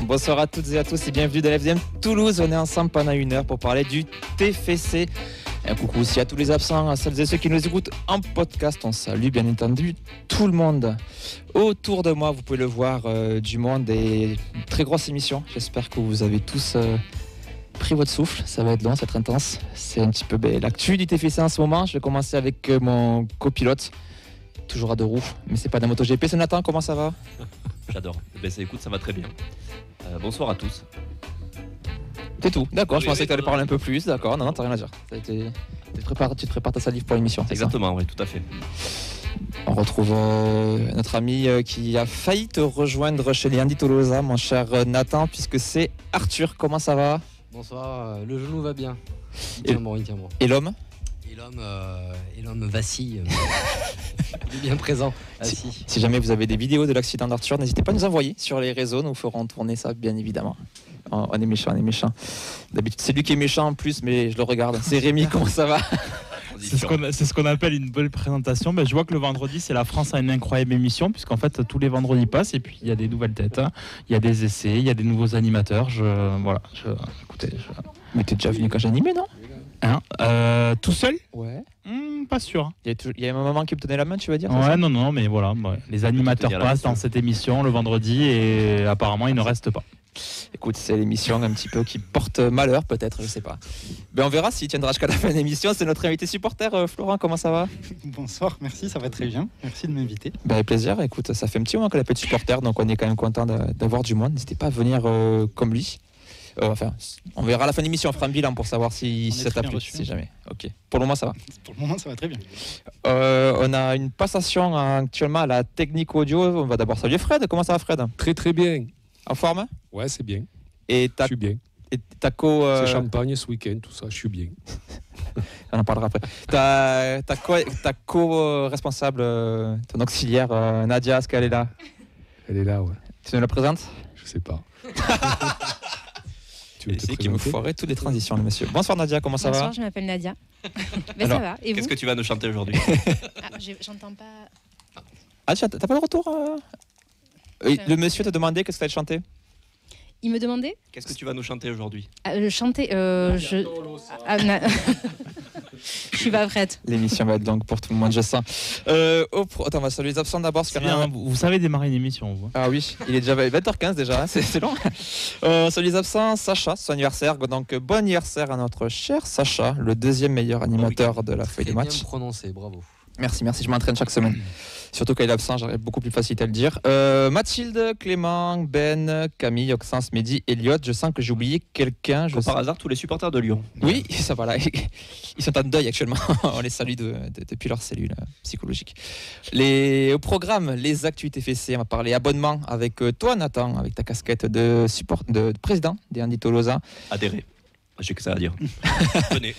Bonsoir à toutes et à tous et bienvenue dans l'FDM Toulouse. On est ensemble pendant une heure pour parler du TFC. Un coucou aussi à tous les absents, à celles et ceux qui nous écoutent en podcast. On salue bien entendu tout le monde. Autour de moi, vous pouvez le voir, du monde et une très grosse émission. J'espère que vous avez tous pris votre souffle. Ça va être long, ça va être intense. C'est un petit peu l'actu du TFC en ce moment. Je vais commencer avec mon copilote. Toujours à deux roues, mais c'est pas d'un MotoGP. C'est Nathan, comment ça va? J'adore. Écoute, ça va très bien. Bonsoir à tous. C'est tout, d'accord, Oui, je pensais oui, que tu allais non, parler un peu plus, d'accord, non, t'as rien à dire. Tu te prépares ta salive pour l'émission, c'est Exactement, oui, tout à fait. ça. On retrouve notre ami qui a failli te rejoindre chez les Andy Tolosa, mon cher Nathan, puisque c'est Arthur, comment ça va? Bonsoir, le genou va bien. Il tient bon. Et l'homme? Et l'homme vacille. Il est bien présent. Si jamais vous avez des vidéos de l'accident d'Arthur, n'hésitez pas à nous envoyer sur les réseaux, nous ferons tourner ça bien évidemment. On est méchant. D'habitude c'est lui qui est méchant en plus, mais je le regarde. C'est Rémi, comment ça va? C'est ce qu'on appelle une belle présentation. Je vois que le vendredi, c'est la France a une incroyable émission, puisqu'en fait, tous les vendredis passent et puis il y a des nouvelles têtes, il y a des essais, il y a des nouveaux animateurs. Écoutez. Mais t'es déjà venu quand j'animais, non? Tout seul? Ouais. Pas sûr. Il y a un moment qui me tenait la main, tu vas dire? Ouais, non, mais voilà. Les animateurs passent dans cette émission le vendredi et apparemment, il ne reste pas. Écoute, c'est l'émission un petit peu qui porte malheur, peut-être, je sais pas. On verra s'il tiendra jusqu'à la fin de l'émission. C'est notre invité supporter, Florent, comment ça va? Bonsoir, merci, ça va très bien. Merci de m'inviter. Avec plaisir, écoute, ça fait un petit moment qu'elle a pas de supporter, donc on est quand même content d'avoir du monde. N'hésitez pas à venir comme lui. On verra à la fin de l'émission, on fera un bilan pour savoir si ça t'a plu, si jamais. Ok. Pour le moment, ça va. Pour le moment, ça va très bien. On a une passation actuellement à la technique audio. On va d'abord saluer Fred. Comment ça va, Fred? Très bien. En forme? Ouais, c'est bien. Et je suis bien. Et ta C'est champagne ce week-end, tout ça, je suis bien. On en parlera après. Ta co-responsable, ton auxiliaire, Nadia, est-ce qu'elle est là? Elle est là, ouais. Tu nous la présentes? Je sais pas. C'est qui me foirait toutes les transitions, le monsieur. Bonsoir Nadia, comment ça va? Bonsoir, je m'appelle Nadia. Alors, ça va. Et qu'est-ce vous? que tu vas nous chanter aujourd'hui? J'entends pas. Ah, t'as pas de retour? Le monsieur te demandait qu'est-ce que tu allais chanter? Il me demandait? Qu'est-ce que tu vas nous chanter aujourd'hui? Chanter. Je suis pas prête. L'émission va être longue pour tout le monde, je sens. Attends, on va saluer les absents d'abord. Vous savez démarrer une émission, vous. Ah oui, il est déjà 20h15 déjà, c'est long. Salut les absents, Sacha, son anniversaire. Donc bon anniversaire à notre cher Sacha, le deuxième meilleur animateur de la feuille de match. Bien prononcé, bravo. Merci, je m'entraîne chaque semaine. Surtout quand il est absent, j'aurais beaucoup plus facile à le dire. Mathilde, Clément, Ben, Camille, Oxens, Mehdi, Elliot. Je sens que j'ai oublié quelqu'un. Par hasard, tous les supporters de Lyon. Oui, ça va là. Ils sont en deuil actuellement. On les salue depuis leur cellule psychologique. Au programme, les actus TFC. On va parler abonnement avec toi, Nathan, avec ta casquette de président des Andy Tolosa. Adhérer. J'ai que ça à dire. Venez.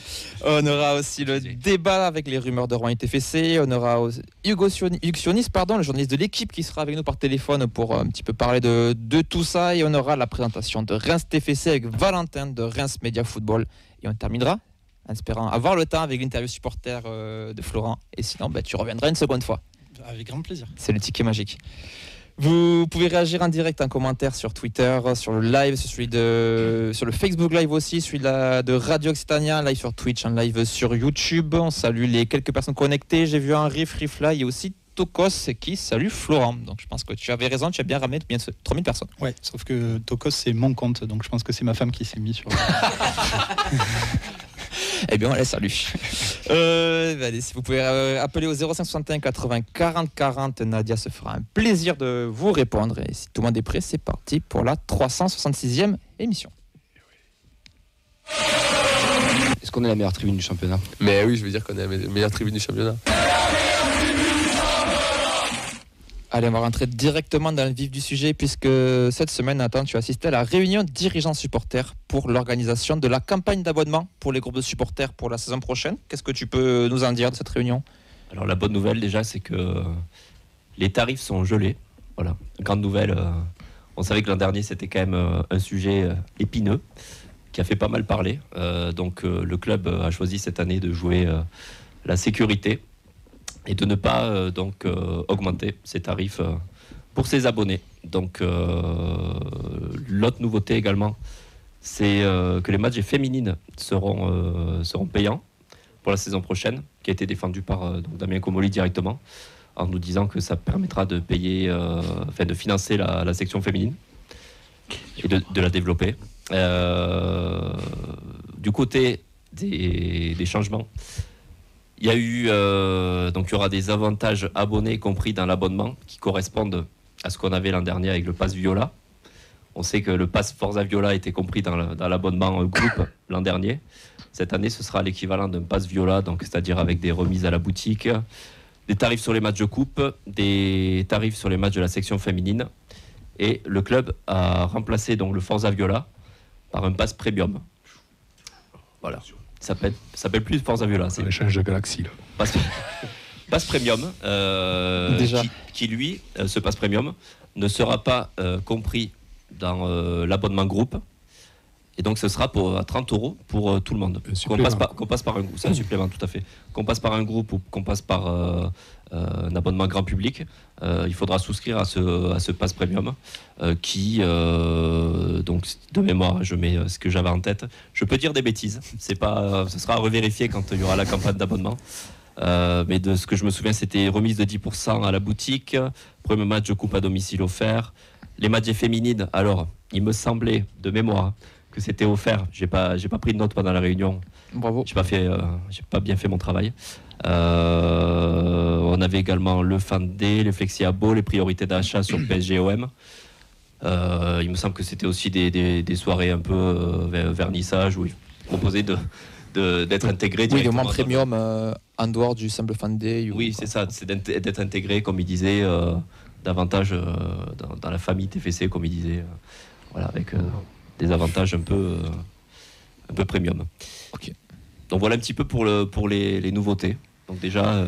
On aura aussi le débat avec les rumeurs de Rouen TFC. On aura Hugues Sionis, le journaliste de l'équipe, qui sera avec nous par téléphone pour un petit peu parler de tout ça. Et on aura la présentation de Reims TFC avec Valentin de Reims Media Football. Et on terminera en espérant avoir le temps avec l'interview supporter de Florent. Et sinon, tu reviendras une seconde fois. Avec grand plaisir. C'est le ticket magique. Vous pouvez réagir en direct en commentaire sur Twitter, sur le live, sur le Facebook Live aussi, celui de Radio Occitania, live sur Twitch, en live sur YouTube. On salue les quelques personnes connectées. J'ai vu Henri, Freefly et aussi Tokos qui salue Florent. Donc je pense que tu avais raison, tu as bien ramené bien 3000 personnes. Ouais, sauf que Tokos c'est mon compte, donc je pense que c'est ma femme qui s'est mise sur. Eh bien, on la salue. Allez, si vous pouvez appeler au 0561 80 40 40, Nadia se fera un plaisir de vous répondre. Et si tout le monde est prêt, c'est parti pour la 366e émission. Est-ce qu'on est la meilleure tribune du championnat? Mais oui, je veux dire qu'on est la meilleure tribune du championnat. Allez, on va rentrer directement dans le vif du sujet puisque cette semaine, Nathan, tu as assisté à la réunion dirigeants supporters pour l'organisation de la campagne d'abonnement pour les groupes de supporters pour la saison prochaine. Qu'est-ce que tu peux nous en dire de cette réunion? Alors la bonne nouvelle déjà, c'est que les tarifs sont gelés. Voilà, grande nouvelle. On savait que l'an dernier, c'était quand même un sujet épineux qui a fait pas mal parler. Donc le club a choisi cette année de jouer la sécurité et de ne pas augmenter ses tarifs pour ses abonnés. Donc l'autre nouveauté également, c'est que les matchs féminines seront payants pour la saison prochaine, qui a été défendu par donc Damien Comolli directement, en nous disant que ça permettra de payer, de financer la section féminine et de la développer. Du côté des changements, il y a eu donc il y aura des avantages abonnés compris dans l'abonnement qui correspondent à ce qu'on avait l'an dernier avec le pass Viola. On sait que le pass Forza Viola était compris dans l'abonnement groupe l'an dernier. Cette année, ce sera l'équivalent d'un pass Viola, donc c'est-à-dire avec des remises à la boutique, des tarifs sur les matchs de coupe, des tarifs sur les matchs de la section féminine. Et le club a remplacé donc le Forza Viola par un pass premium. Voilà. Ça s'appelle plus Forza Viola. C'est l'échange de Galaxy, là. Pass premium, Déjà. qui lui, ce pass premium, ne sera pas compris dans l'abonnement groupe. Et donc ce sera à 30 € pour tout le monde. Qu'on passe par un groupe, c'est un supplément tout à fait. Qu'on passe par un groupe ou qu'on passe par un abonnement grand public, il faudra souscrire à ce pass premium qui, donc de mémoire, je mets ce que j'avais en tête. Je peux dire des bêtises, ce sera à revérifier quand il y aura la campagne d'abonnement. Mais de ce que je me souviens, c'était remise de 10% à la boutique, premier match de coupe à domicile offert. Les matchs féminines, alors, il me semblait de mémoire que c'était offert. J'ai pas pris de notes pendant la réunion. Bravo. J'ai pas bien fait mon travail. On avait également le Fan Day, les Flexi Abo, les priorités d'achat sur PSG-OM. Il me semble que c'était aussi des soirées un peu vernissage où il proposait d'être intégré Oui, le directement. moins premium en dehors du simple Fan Day. Oui, c'est ça, c'est d'être intégré, comme il disait, davantage dans la famille TFC, comme il disait, voilà, avec des avantages un peu premium. Ok. Donc voilà un petit peu pour les nouveautés. Donc déjà,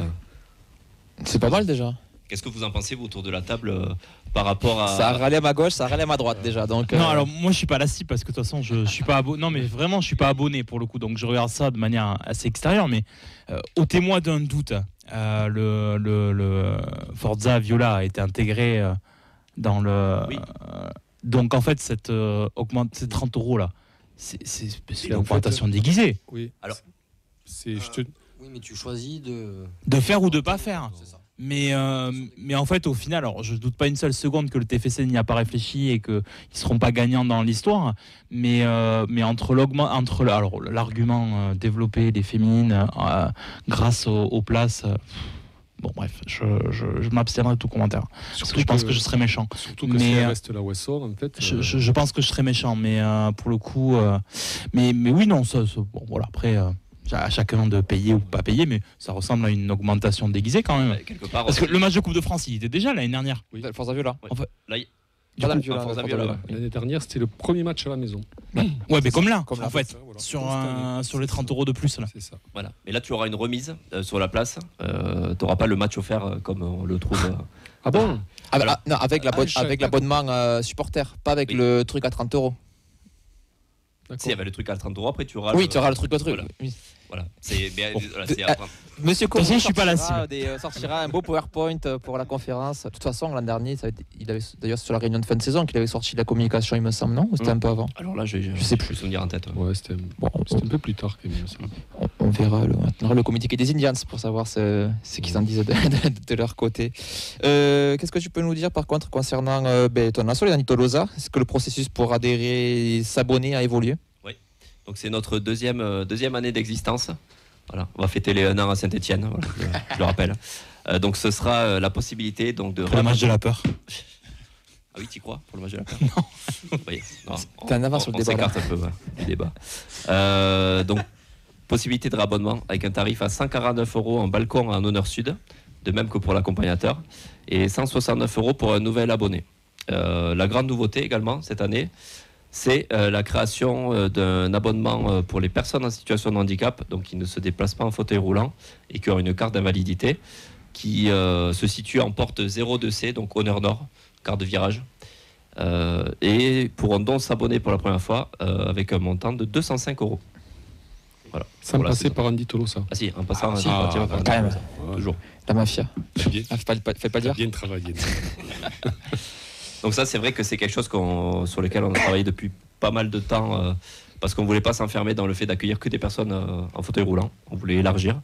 C'est pas mal déjà. qu'est-ce que vous en pensez, vous, autour de la table, par rapport à... Ça râlait à ma gauche, ça râlait à ma droite déjà. Donc, Non, alors moi je suis pas la cible parce que de toute façon je suis pas abonné. Non, mais vraiment je suis pas abonné pour le coup, donc je regarde ça de manière assez extérieure. Mais ôtez-moi d'un doute, le Forza Viola a été intégré dans le. Oui. Donc en fait cette ces 30 € là, c'est une en augmentation déguisée. Oui. Alors, Oui, mais tu choisis de. De faire ou de pas faire. C'est ça. Mais en fait, au final, alors je doute pas une seule seconde que le TFC n'y a pas réfléchi et qu'ils ne seront pas gagnants dans l'histoire. Mais entre l'argument développer les féminines grâce aux places, bon bref, je m'abstiendrai de tout commentaire. Parce que je pense que je serais méchant. Surtout que Mais, si elle reste là où elle sort, en fait. Je pense que je serais méchant, mais pour le coup, mais oui, non, bon, voilà, après. À chacun de payer ou pas payer, mais ça ressemble à une augmentation déguisée quand même. quelque part... Parce que le match de Coupe de France, il était déjà l'année dernière. Oui. Forza Viola. Ouais. Enfin, Là, il- Pas dans le du coup, Viola, Forza Forza Viola, Viola. ouais. L'année dernière, c'était le premier match à la maison. Ouais, mais comme là, Comme là, en fait, Voilà. sur, Cette année. sur les 30 € de plus là. C'est ça. Voilà. Mais là, tu auras une remise sur la place. Tu n'auras pas le match offert comme on le trouve. Ah bon Non, avec chaque- l'abonnement supporter, pas avec Oui. le truc à 30 €. D'accord. Si, il y avait le truc à 30 €, après tu auras. Oui, tu auras le truc. Voilà. Oui. Voilà. Voilà, Bon. c'est à prendre. Monsieur De toute façon, Cohen je suis pas la sortira un beau PowerPoint pour la conférence. De toute façon, l'an dernier, il avait d'ailleurs sur la réunion de fin de saison qu'il avait sorti la communication, il me semble, non? Ou c'était un peu avant? Alors là, je sais plus. plus souvenir en tête. Ouais, c'était Bon, un peu plus tard quand même. Ça. on verra le communiqué des Indians pour savoir ce qu'ils en disent de leur côté. Qu'est-ce que tu peux nous dire par contre concernant ton asso, les Tolosa? Est-ce que le processus pour adhérer et s'abonner a évolué? Donc c'est notre deuxième année d'existence. Voilà, on va fêter les 1 an à Saint-Etienne, voilà, je le rappelle. Donc ce sera la possibilité donc, de... Pour le match de la peur. Ah oui, tu crois pour le match de la peur? Non. Oui, non, T'es en avance sur le débat, On s'écarte un peu du débat. Donc possibilité de rabonnement avec un tarif à 149 € en balcon en honneur sud, de même que pour l'accompagnateur, et 169 € pour un nouvel abonné. La grande nouveauté également cette année, c'est la création d'un abonnement pour les personnes en situation de handicap, donc qui ne se déplacent pas en fauteuil roulant et qui ont une carte d'invalidité, qui se situe en porte 02C, donc honneur nord, carte de virage, et pourront donc s'abonner pour la première fois avec un montant de 205 €. Voilà. Sans Pour la passer saison. par Andy Tolosa. Ah si, en passant, si. par Ah, Andy quand même. Tolosa, toujours. La mafia. T'as bien, Ah, fallait pas le dire. bien travaillé. Donc ça, c'est vrai que c'est quelque chose sur lequel on a travaillé depuis pas mal de temps, parce qu'on ne voulait pas s'enfermer dans le fait d'accueillir que des personnes en fauteuil roulant. On voulait élargir.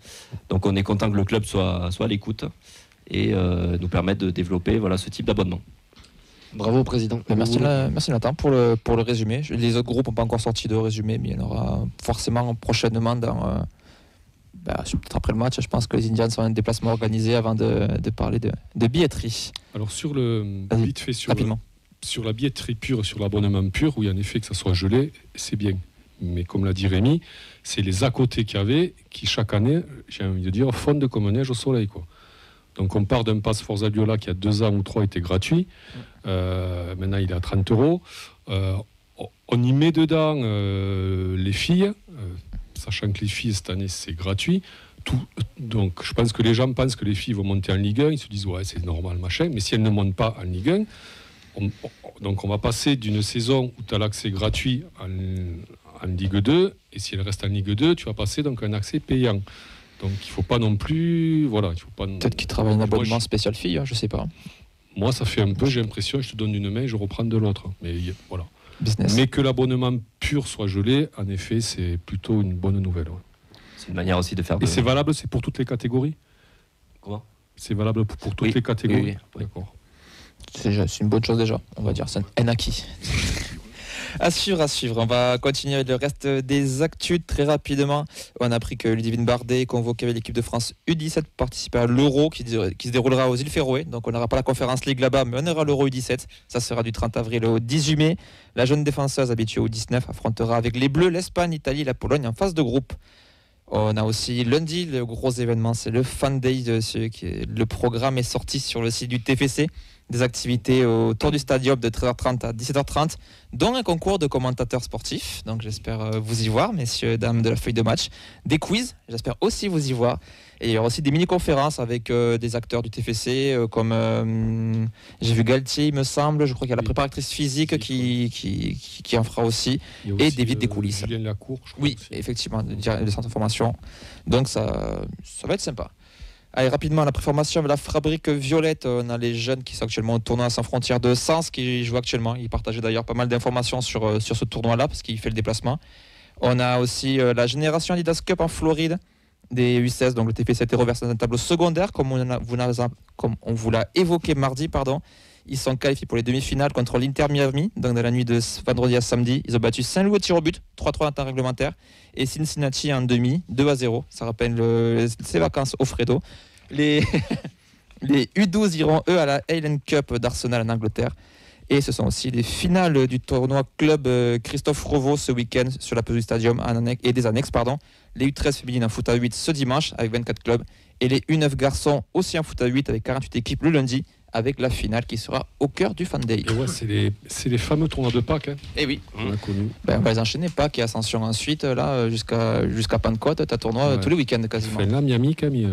Donc on est content que le club soit à l'écoute et nous permette de développer ce type d'abonnement. Bravo, président. Merci Nathan pour le résumé. Les autres groupes n'ont pas encore sorti de résumé, mais il y en aura forcément prochainement peut-être après le match. Je pense que les Indians ont un déplacement organisé avant de parler de billetterie. Alors sur vite fait Rapidement. Sur la billetterie pure, sur l'abonnement pur, oui en effet que ça soit gelé, c'est bien. Mais comme l'a dit Rémi, c'est les à côté qu'il y avait qui chaque année, j'ai envie de dire, fondent comme neige au soleil, quoi. Donc on part d'un pass Forza Viola qui a 2 ans ou 3 était gratuit. Maintenant il est à 30 €. On y met dedans les filles, sachant que les filles cette année c'est gratuit. Donc je pense que les gens pensent que les filles vont monter en Ligue 1, ils se disent ouais c'est normal machin, mais si elles ne montent pas en Ligue 1, donc on va passer d'une saison où tu as l'accès gratuit en Ligue 2, et si elle reste en Ligue 2, tu vas passer donc un accès payant. Donc il ne faut pas non plus... Peut-être qu'ils travaillent un abonnement spécial filles, je ne sais pas. Moi ça fait un peu, j'ai l'impression, je te donne une main et je reprends de l'autre. Mais voilà. Business. Mais que l'abonnement pur soit gelé, en effet, c'est plutôt une bonne nouvelle. Ouais. C'est une manière aussi de faire... Et c'est valable, c'est pour toutes les catégories ? Comment ? C'est valable pour toutes les catégories ? Oui. D'accord. C'est une bonne chose déjà, on va dire. C'est un acquis. À suivre. On va continuer avec le reste des actus très rapidement. On a appris que Ludivine Bardet est convoquée avec l'équipe de France U17 pour participer à l'Euro qui se déroulera aux îles Féroé. Donc on n'aura pas la Conférence League là-bas, mais on aura l'Euro U17. Ça sera du 30 avril au 18 mai. La jeune défenseuse habituée au 19 affrontera avec les Bleus l'Espagne, l'Italie et la Pologne en phase de groupe. On a aussi lundi le gros événement, c'est le Fan Day. Le programme est sorti sur le site du TFC. Des activités autour du stadium de 13h30 à 17h30, dont un concours de commentateurs sportifs. Donc j'espère vous y voir, messieurs, dames de la feuille de match. Des quiz, j'espère aussi vous y voir. Et il y aura aussi des mini-conférences avec des acteurs du TFC, comme j'ai vu Galtier, il me semble. Je crois qu'il y a la préparatrice physique qui en fera aussi. Et des vides des coulisses. Julien Lacour, je crois. Oui, effectivement, le centre de formation. Donc ça va être sympa. Allez, rapidement, la préformation de la fabrique Violette. On a les jeunes qui sont actuellement au tournoi sans frontières de Sens qui jouent actuellement. Ils partageaient d'ailleurs pas mal d'informations sur ce tournoi-là parce qu'il fait le déplacement. On a aussi la génération Adidas Cup en Floride des U16. Donc le TFC a été reversé dans un tableau secondaire comme on vous l'a évoqué mardi. Ils sont qualifiés pour les demi-finales contre l'Inter Miami. Donc dans la nuit de vendredi à samedi, ils ont battu Saint-Louis au tir au but, 3-3 en temps réglementaire. Et Cincinnati en demi, 2-0. Ça rappelle ses vacances au Fredo. Les U12 iront eux à la Highland Cup d'Arsenal en Angleterre. Et ce sont aussi les finales du tournoi club Christophe Revaux ce week-end sur la pelouse du stadium et des annexes. Les U13 féminines en foot à 8 ce dimanche avec 24 clubs. Et les U9 garçons aussi en foot à 8 avec 48 équipes le lundi, avec la finale qui sera au cœur du Fan Day. Et ouais, c'est les fameux tournois de Pâques. Et oui. On a connu. On va les enchaîner, Pâques et Ascension ensuite, là, jusqu'à Pentecôte, t'as tournoi tous les week-ends quasiment. Enfin, là, Miami, Camille,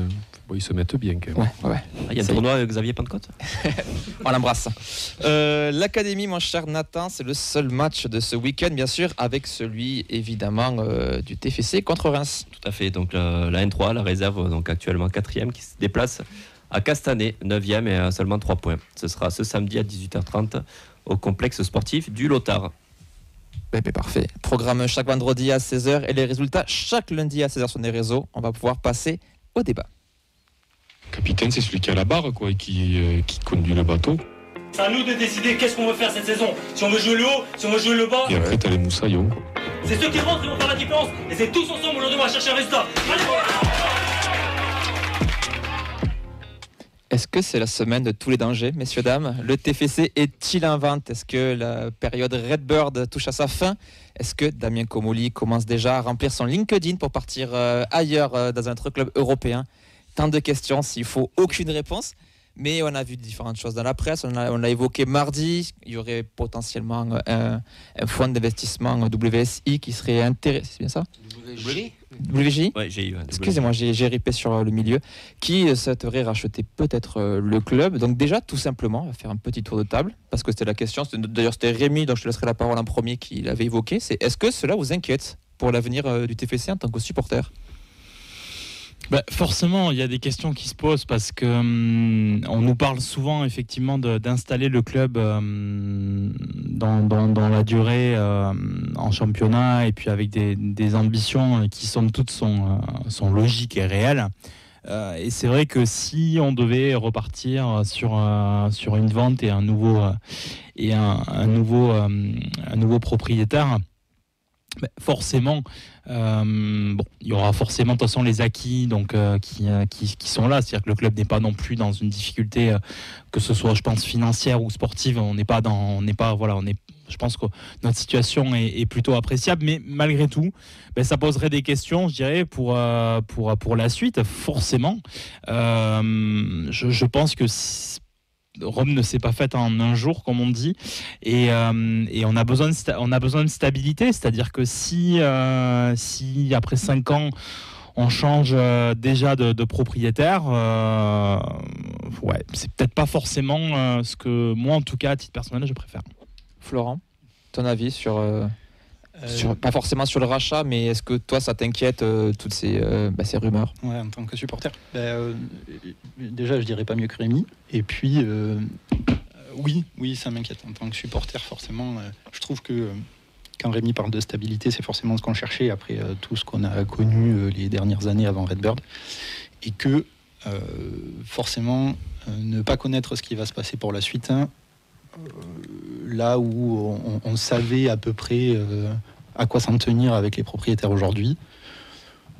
ils se mettent bien quand même. Ouais. Il y a le tournoi Xavier Pentecôte. On l'embrasse. L'Académie, mon cher Nathan, c'est le seul match de ce week-end, bien sûr, avec celui évidemment du TFC contre Reims. Tout à fait. Donc la N3, la réserve, donc actuellement 4e, qui se déplace à Castanet, 9e et à seulement 3 points. Ce sera ce samedi à 18h30 au complexe sportif du Lotard. Parfait. Programme chaque vendredi à 16h et les résultats chaque lundi à 16h sur les réseaux. On va pouvoir passer au débat. Capitaine, c'est celui qui a la barre et qui conduit le bateau. C'est à nous de décider qu'est-ce qu'on veut faire cette saison. Si on veut jouer le haut, si on veut jouer le bas. Et après, t'as les moussaillons. C'est ceux qui rentrent qui vont faire la différence. Et c'est tous ensemble aujourd'hui, on va chercher un résultat. Allez, Est-ce que c'est la semaine de tous les dangers, messieurs, dames ? Le TFC est-il en vente ? Est-ce que la période Redbird touche à sa fin ? Est-ce que Damien Comolli commence déjà à remplir son LinkedIn pour partir ailleurs dans un autre club européen ? Tant de questions, s'il faut aucune réponse. Mais on a vu différentes choses dans la presse. On l'a évoqué mardi. Il y aurait potentiellement un fonds d'investissement WSI qui serait intéressé. C'est bien ça ? WJ ? Ouais, j'ai eu. Excusez-moi, j'ai ripé sur le milieu. Qui souhaiterait racheter peut-être le club. Donc déjà, tout simplement, on va faire un petit tour de table. Parce que c'était la question. D'ailleurs, c'était Rémi, donc je te laisserai la parole en premier, qui l'avait évoqué. C'est est-ce que cela vous inquiète pour l'avenir du TFC en tant que supporter ? Forcément, il y a des questions qui se posent parce que on nous parle souvent effectivement d'installer le club dans la durée en championnat et puis avec des ambitions qui somme toute sont logiques et réelles. Et c'est vrai que si on devait repartir sur une vente et un nouveau propriétaire, forcément, il y aura forcément de toute façon les acquis donc, qui sont là. C'est-à-dire que le club n'est pas non plus dans une difficulté, que ce soit, je pense, financière ou sportive. Je pense que notre situation est plutôt appréciable, mais malgré tout, ça poserait des questions, je dirais, pour la suite, forcément. Je pense que Rome ne s'est pas faite en un jour, comme on dit, et on a besoin de stabilité, c'est-à-dire que si après 5 ans on change déjà de propriétaire, c'est peut-être pas forcément ce que moi, en tout cas, à titre personnel, je préfère. Florent, ton avis sur pas forcément sur le rachat, mais est-ce que toi ça t'inquiète toutes ces rumeurs? Ouais, en tant que supporter, déjà je dirais pas mieux que Rémi. Et puis oui, ça m'inquiète en tant que supporter forcément. Je trouve que quand Rémi parle de stabilité, c'est forcément ce qu'on cherchait après tout ce qu'on a connu les dernières années avant Redbird, et que forcément ne pas connaître ce qui va se passer pour la suite. Là où on savait à peu près à quoi s'en tenir avec les propriétaires aujourd'hui,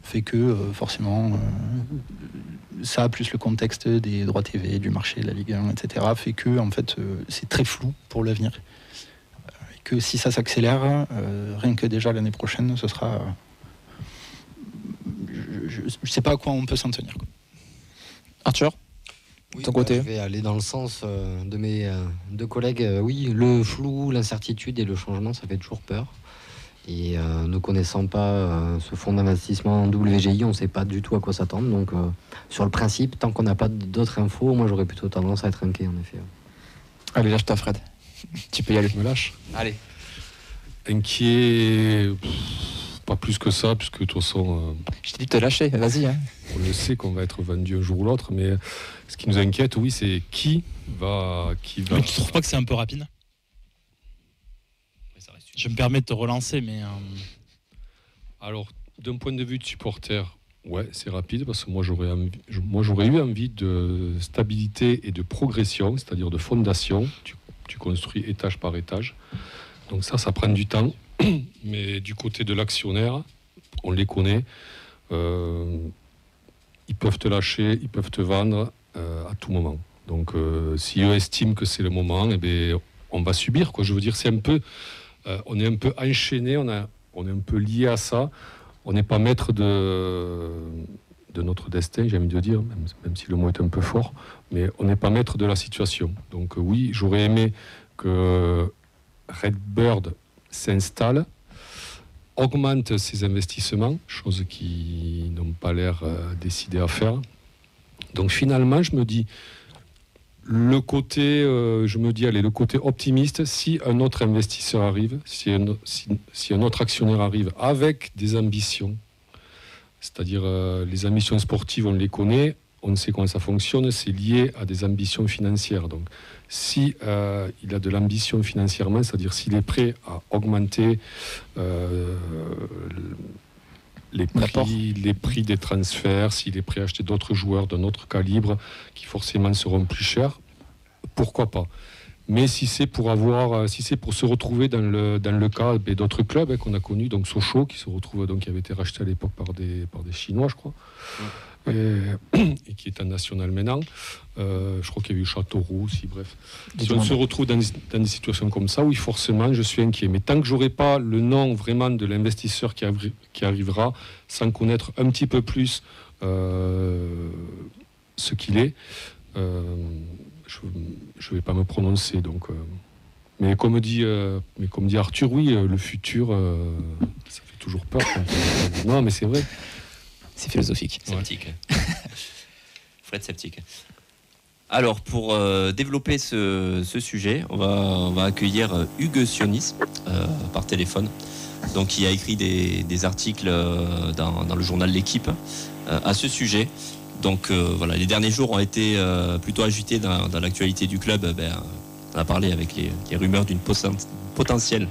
fait que forcément ça, plus le contexte des droits TV, du marché de la Ligue 1, etc., fait que en fait c'est très flou pour l'avenir. Et que si ça s'accélère, rien que déjà l'année prochaine, ce sera... Je ne sais pas à quoi on peut s'en tenir, quoi. Arthur, Oui, ton côté. je vais aller dans le sens de mes deux collègues. Oui, le flou, l'incertitude et le changement, ça fait toujours peur. Et ne connaissant pas ce fonds d'investissement WGI, on ne sait pas du tout à quoi s'attendre. Donc, sur le principe, tant qu'on n'a pas d'autres infos, moi j'aurais plutôt tendance à être inquiet, en effet. Allez, lâche-toi, Fred. Tu peux y aller. Je me lâche. Allez. Inquiet, pas plus que ça, puisque de toute façon, Je t'ai dit de te lâcher, vas-y. Hein. on le sait qu'on va être vendu un jour ou l'autre, mais ce qui nous inquiète, oui, c'est qui va... Mais tu trouves pas que c'est un peu rapide ? Je me permets de te relancer, mais... Alors, d'un point de vue de supporter, ouais, c'est rapide, parce que moi j'aurais eu envie de stabilité et de progression, c'est-à-dire de fondation. Tu construis étage par étage. Donc ça prend du temps. Mais du côté de l'actionnaire, on les connaît. Ils peuvent te lâcher, ils peuvent te vendre à tout moment. Donc si eux estiment que c'est le moment, eh bien, on va subir, quoi. Je veux dire, c'est un peu... on est un peu enchaîné, on est un peu lié à ça. On n'est pas maître de notre destin, j'ai envie de dire, même si le mot est un peu fort, mais on n'est pas maître de la situation. Donc oui, j'aurais aimé que Redbird s'installe, augmente ses investissements, chose qui n'ont pas l'air décidés à faire. Donc finalement, je me dis, le côté optimiste, si un autre investisseur arrive, si un autre actionnaire arrive avec des ambitions, c'est-à-dire les ambitions sportives, on les connaît, on sait comment ça fonctionne, c'est lié à des ambitions financières. Donc, si il a de l'ambition financièrement, c'est-à-dire s'il est prêt à augmenter les prix des transferts, s'il est prêt à acheter d'autres joueurs d'un autre calibre qui forcément seront plus chers, pourquoi pas. Mais si c'est pour se retrouver dans le cas d'autres clubs qu'on a connus, donc Sochaux qui se retrouve qui avait été racheté à l'époque par des Chinois, je crois, et qui est un national maintenant. Je crois qu'il y a eu Châteauroux aussi, bref. Si on se retrouve dans des situations comme ça, oui, forcément, je suis inquiet. Mais tant que j'aurai pas le nom vraiment de l'investisseur qui arrivera, sans connaître un petit peu plus ce qu'il est, je vais pas me prononcer. Donc, mais comme dit Arthur, oui, le futur, ça fait toujours peur. Non, mais c'est vrai. C'est philosophique. Sceptique. Fred sceptique. Alors, pour développer ce sujet, on va accueillir Hugues Sionis par téléphone. donc qui a écrit des articles dans le journal L'Équipe à ce sujet. Donc voilà, les derniers jours ont été plutôt agités dans l'actualité du club. On a parlé avec les rumeurs d'une potentielle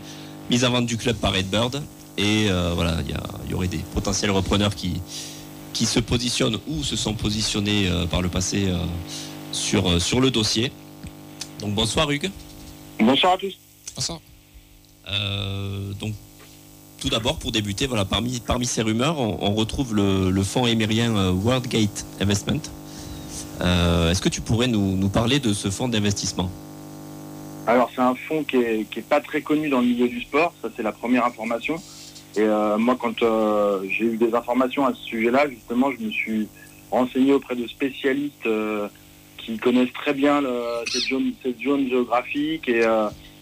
mise en vente du club par Redbird. Et voilà, il y aurait des potentiels repreneurs qui se positionnent ou se sont positionnés par le passé sur le dossier. Donc bonsoir Hugues. Bonsoir à tous. Bonsoir. Donc tout d'abord, pour débuter, voilà, parmi ces rumeurs, on retrouve le fonds émirien Worldgate Investment. Est-ce que tu pourrais nous parler de ce fonds d'investissement ? Alors c'est un fonds qui est pas très connu dans le milieu du sport, ça c'est la première information. Et moi quand j'ai eu des informations à ce sujet-là, justement je me suis renseigné auprès de spécialistes qui connaissent très bien cette zone géographique et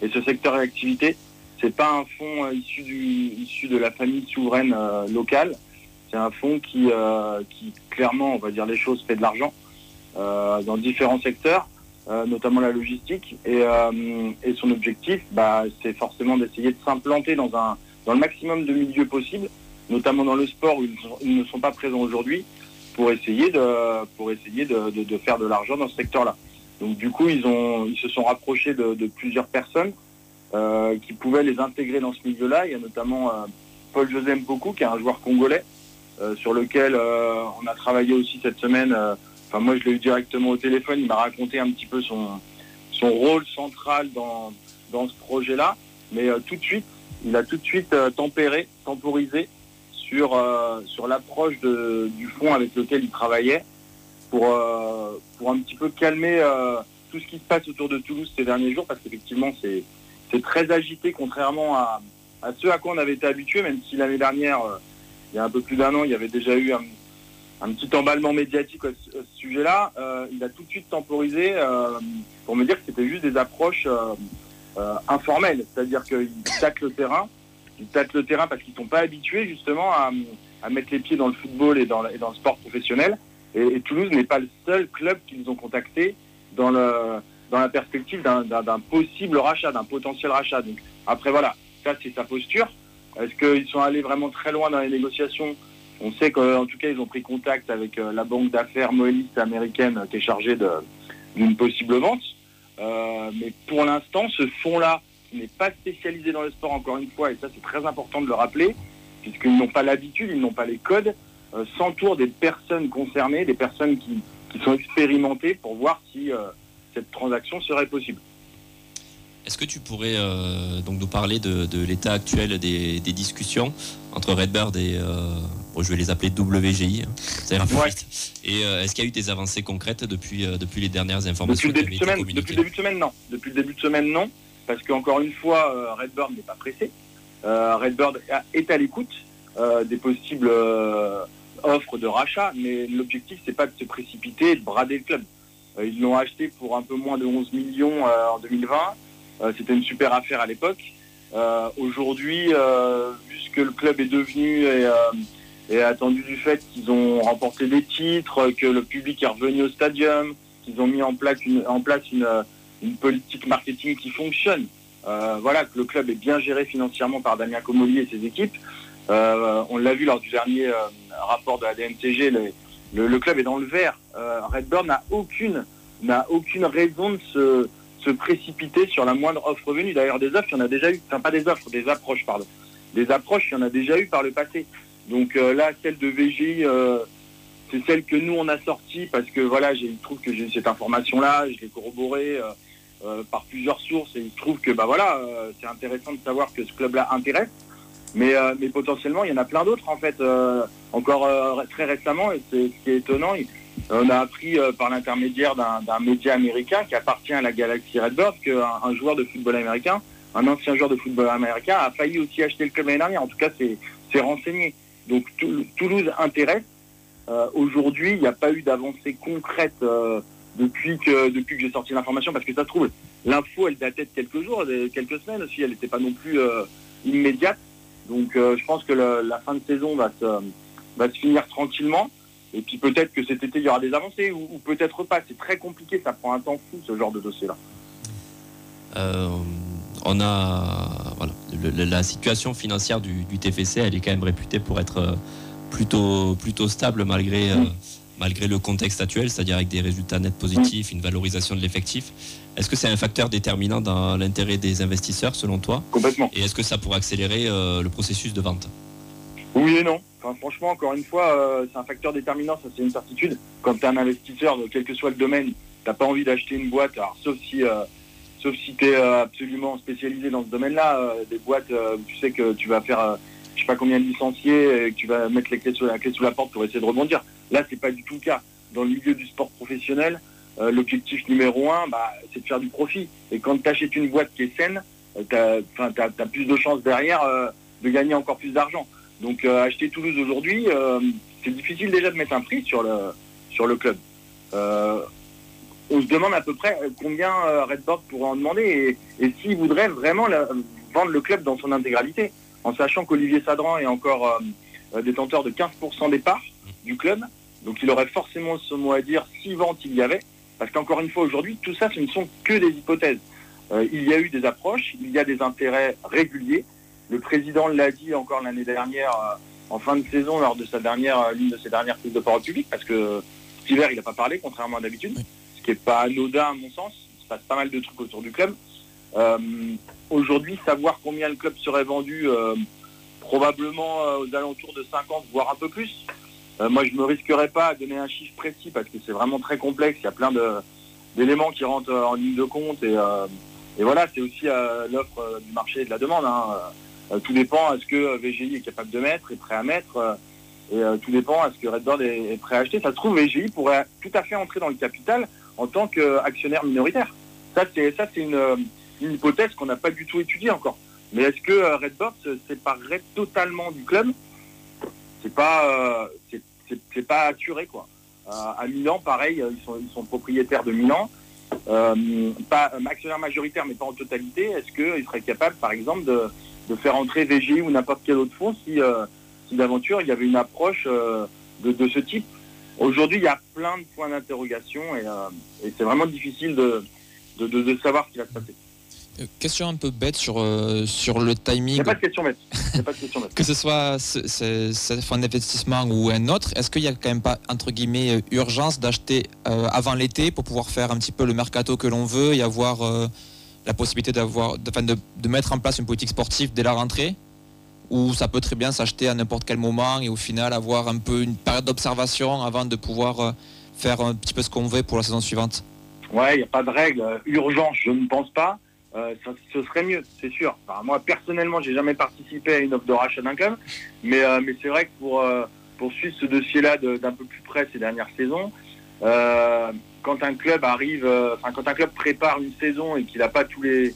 ce secteur d'activité. C'est pas un fonds issu de la famille souveraine locale. C'est un fonds qui clairement, on va dire les choses, fait de l'argent dans différents secteurs, notamment la logistique. Et son objectif, c'est forcément d'essayer de s'implanter dans le maximum de milieux possibles, notamment dans le sport où ils ne sont pas présents aujourd'hui, pour essayer de faire de l'argent dans ce secteur-là. Donc du coup, ils se sont rapprochés de plusieurs personnes qui pouvaient les intégrer dans ce milieu-là. Il y a notamment Paul-José Mpoku, qui est un joueur congolais, sur lequel on a travaillé aussi cette semaine. Moi, je l'ai eu directement au téléphone. Il m'a raconté un petit peu son rôle central dans ce projet-là. Mais il a tout de suite temporisé sur l'approche du fonds avec lequel il travaillait pour un petit peu calmer tout ce qui se passe autour de Toulouse ces derniers jours, parce qu'effectivement, c'est très agité, contrairement à ce à quoi on avait été habitué, même si l'année dernière, il y a un peu plus d'un an, il y avait déjà eu un petit emballement médiatique à ce sujet-là. Il a tout de suite temporisé pour me dire que c'était juste des approches informelles, c'est-à-dire qu'ils tâtent le terrain. Ils tâtent le terrain parce qu'ils ne sont pas habitués justement à mettre les pieds dans le football et dans le sport professionnel. Et Toulouse n'est pas le seul club qu'ils ont contacté dans la perspective d'un possible rachat, d'un potentiel rachat. Donc après voilà, ça c'est sa posture. Est-ce qu'ils sont allés vraiment très loin dans les négociations ? On sait qu'en tout cas ils ont pris contact avec la banque d'affaires moéliste américaine qui est chargée d'une possible vente. Mais pour l'instant, ce fonds-là, qui n'est pas spécialisé dans le sport encore une fois, et ça c'est très important de le rappeler, puisqu'ils n'ont pas l'habitude, ils n'ont pas les codes, s'entourent des personnes concernées, des personnes qui sont expérimentées pour voir si cette transaction serait possible. Est-ce que tu pourrais donc nous parler de l'état actuel des discussions entre Redbird et, je vais les appeler WGI, ça ira plus vite. Et est-ce qu'il y a eu des avancées concrètes depuis les dernières informations Depuis le début de semaine, non. Depuis le début de semaine, non. Parce qu'encore une fois, Redbird n'est pas pressé. Redbird est à l'écoute des possibles offres de rachat, mais l'objectif, c'est pas de se précipiter et de brader le club. Ils l'ont acheté pour un peu moins de 11 millions en 2020. C'était une super affaire à l'époque. Aujourd'hui, vu ce que le club est devenu et attendu du fait qu'ils ont remporté des titres, que le public est revenu au stadium, qu'ils ont mis en place une politique marketing qui fonctionne, que le club est bien géré financièrement par Damien Comolli et ses équipes. On l'a vu lors du dernier rapport de la DNCG, le club est dans le vert. Redbird n'a aucune raison de se précipiter sur la moindre offre venue. D'ailleurs, des offres, il y en a déjà eu. Enfin, pas des offres, des approches, pardon. Des approches, il y en a déjà eu par le passé. Donc là, celle de VGI, c'est celle que nous, on a sortie parce que voilà, il trouve que j'ai cette information-là, je l'ai corroborée par plusieurs sources et il trouve que c'est intéressant de savoir que ce club-là intéresse. Mais potentiellement, il y en a plein d'autres, en fait. Encore très récemment, et c'est ce qui est étonnant, on a appris par l'intermédiaire d'un média américain qui appartient à la galaxie Redbird qu'un joueur de football américain, un ancien joueur de football américain, a failli aussi acheter le club l'année dernière. En tout cas, c'est renseigné. Donc Toulouse intéresse. Aujourd'hui, il n'y a pas eu d'avancée concrète depuis que j'ai sorti l'information, parce que ça se trouve, l'info, elle datait de quelques jours, quelques semaines aussi, elle n'était pas non plus immédiate. Donc je pense que la fin de saison va se finir tranquillement. Et puis peut-être que cet été, il y aura des avancées, ou peut-être pas. C'est très compliqué, ça prend un temps fou, ce genre de dossier-là. on a la situation financière du TFC, elle est quand même réputée pour être plutôt stable malgré le contexte actuel, c'est-à-dire avec des résultats nets positifs, une valorisation de l'effectif. Est-ce que c'est un facteur déterminant dans l'intérêt des investisseurs selon toi? Complètement. Et est-ce que ça pourrait accélérer le processus de vente? Oui et non. Enfin, franchement, encore une fois, c'est un facteur déterminant, ça c'est une certitude. Quand tu es un investisseur, quel que soit le domaine, tu n'as pas envie d'acheter une boîte, alors, sauf si tu es absolument spécialisé dans ce domaine-là, des boîtes où tu sais que tu vas faire je sais pas combien de licenciés et que tu vas mettre la clé sous la porte pour essayer de rebondir. Là, c'est pas du tout le cas. Dans le milieu du sport professionnel, l'objectif numéro 1, c'est de faire du profit. Et quand tu achètes une boîte qui est saine, tu as plus de chances derrière de gagner encore plus d'argent. Donc acheter Toulouse aujourd'hui, c'est difficile déjà de mettre un prix sur le club. On se demande à peu près combien Redbird pourrait en demander et s'il voudrait vraiment vendre le club dans son intégralité, en sachant qu'Olivier Sadran est encore détenteur de 15% des parts du club. Donc il aurait forcément ce mot à dire si vente il y avait. Parce qu'encore une fois aujourd'hui, tout ça, ce ne sont que des hypothèses. Il y a eu des approches, il y a des intérêts réguliers. Le président l'a dit encore l'année dernière, en fin de saison, lors de l'une de ses dernières prises de parole publique, parce que cet hiver, il n'a pas parlé, contrairement à d'habitude, ce qui n'est pas anodin à mon sens. Il se passe pas mal de trucs autour du club. Aujourd'hui, savoir combien le club serait vendu, probablement aux alentours de 50, voire un peu plus. Moi, je ne me risquerais pas à donner un chiffre précis parce que c'est vraiment très complexe. Il y a plein d'éléments qui rentrent en ligne de compte. Et voilà, c'est aussi l'offre du marché et de la demande. Tout dépend à ce que VGI est capable de mettre, est prêt à mettre. Et tout dépend à ce que Redbird est prêt à acheter. Ça se trouve, VGI pourrait tout à fait entrer dans le capital en tant qu'actionnaire minoritaire. Ça, c'est une hypothèse qu'on n'a pas du tout étudiée encore. Mais est-ce que Redbird se séparerait totalement du club? C'est pas assuré, quoi. À Milan, pareil, ils sont propriétaires de Milan, pas actionnaire majoritaire, mais pas en totalité. Est-ce qu'ils seraient capables, par exemple, de faire entrer VGI ou n'importe quel autre fonds si d'aventure il y avait une approche de ce type? Aujourd'hui, il y a plein de points d'interrogation et c'est vraiment difficile de savoir ce qui va se passer. Question un peu bête sur le timing. Il n'y a pas de question bête. Que ce soit ce fonds d'investissement ou un autre, est-ce qu'il n'y a quand même pas, entre guillemets, urgence d'acheter avant l'été pour pouvoir faire un petit peu le mercato que l'on veut et avoir la possibilité de mettre en place une politique sportive dès la rentrée? Ou ça peut très bien s'acheter à n'importe quel moment et au final avoir un peu une période d'observation avant de pouvoir faire un petit peu ce qu'on veut pour la saison suivante? Ouais, il n'y a pas de règle. Urgence, je ne pense pas. Ce serait mieux, c'est sûr. Enfin, moi, personnellement, j'ai jamais participé à une offre de rachat d'un club, mais c'est vrai que pour suivre ce dossier-là d'un peu plus près ces dernières saisons, quand un club quand un club prépare une saison et qu'il n'a pas tous les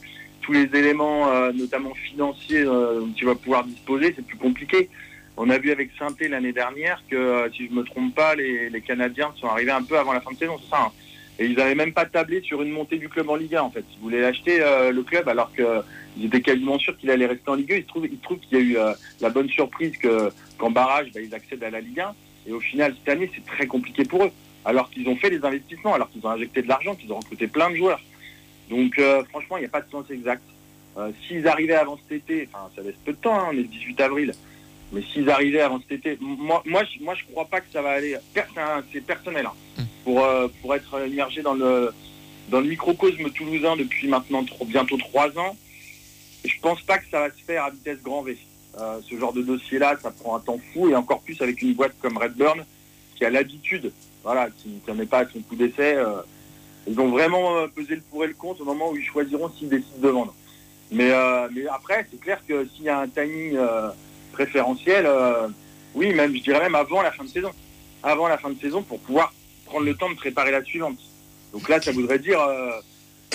éléments, notamment financiers, dont il va pouvoir disposer, c'est plus compliqué. On a vu avec Saint-Étienne l'année dernière que, si je me trompe pas, les Canadiens sont arrivés un peu avant la fin de saison, c'est ça, hein. Et ils n'avaient même pas tablé sur une montée du club en Ligue 1, en fait. Ils voulaient acheter le club alors qu'ils étaient quasiment sûrs qu'il allait rester en Ligue 1. Il se trouve qu'il y a eu la bonne surprise qu'en barrage, ils accèdent à la Ligue 1. Et au final, cette année, c'est très compliqué pour eux. Alors qu'ils ont fait des investissements, alors qu'ils ont injecté de l'argent, qu'ils ont recruté plein de joueurs. Donc, franchement, il n'y a pas de sens exact. S'ils arrivaient avant cet été, enfin, ça laisse peu de temps, hein, on est le 18 avril. Mais s'ils arrivaient avant cet été, moi je crois pas que ça va aller. C'est personnel, hein. Pour être immergé dans le microcosme toulousain depuis maintenant bientôt 3 ans, je pense pas que ça va se faire à vitesse grand V. Ce genre de dossier-là, ça prend un temps fou, et encore plus avec une boîte comme Redbird qui a l'habitude, qui n'en est pas à son coup d'essai. Ils vont vraiment peser le pour et le contre au moment où ils choisiront s'ils décident de vendre. Mais après, c'est clair que s'il y a un timing préférentiel, oui, je dirais même avant la fin de saison. Avant la fin de saison pour pouvoir prendre le temps de préparer la suivante. Donc là, ça voudrait dire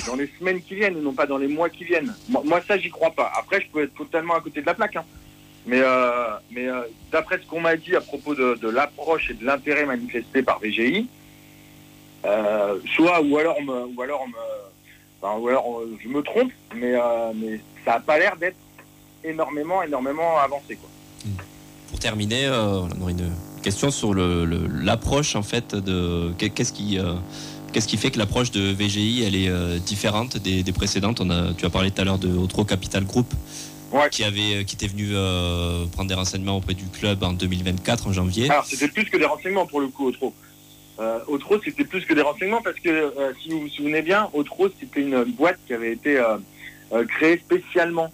dans les semaines qui viennent, et non pas dans les mois qui viennent. Moi ça, j'y crois pas. Après, je peux être totalement à côté de la plaque, hein. Mais d'après ce qu'on m'a dit à propos de l'approche et de l'intérêt manifesté par VGI, ou alors je me trompe, mais ça n'a pas l'air d'être énormément avancé, quoi. Pour terminer, on aurait une question sur l'approche, en fait, de qu'est-ce Qu'est-ce qui fait que l'approche de VGI elle est différente des précédentes? Tu as parlé tout à l'heure de Otro Capital Group, qui était venu prendre des renseignements auprès du club en 2024, en janvier. Alors c'était plus que des renseignements pour le coup, Otro. Otro, c'était plus que des renseignements parce que si vous vous souvenez bien, Otro, c'était une boîte qui avait été créée spécialement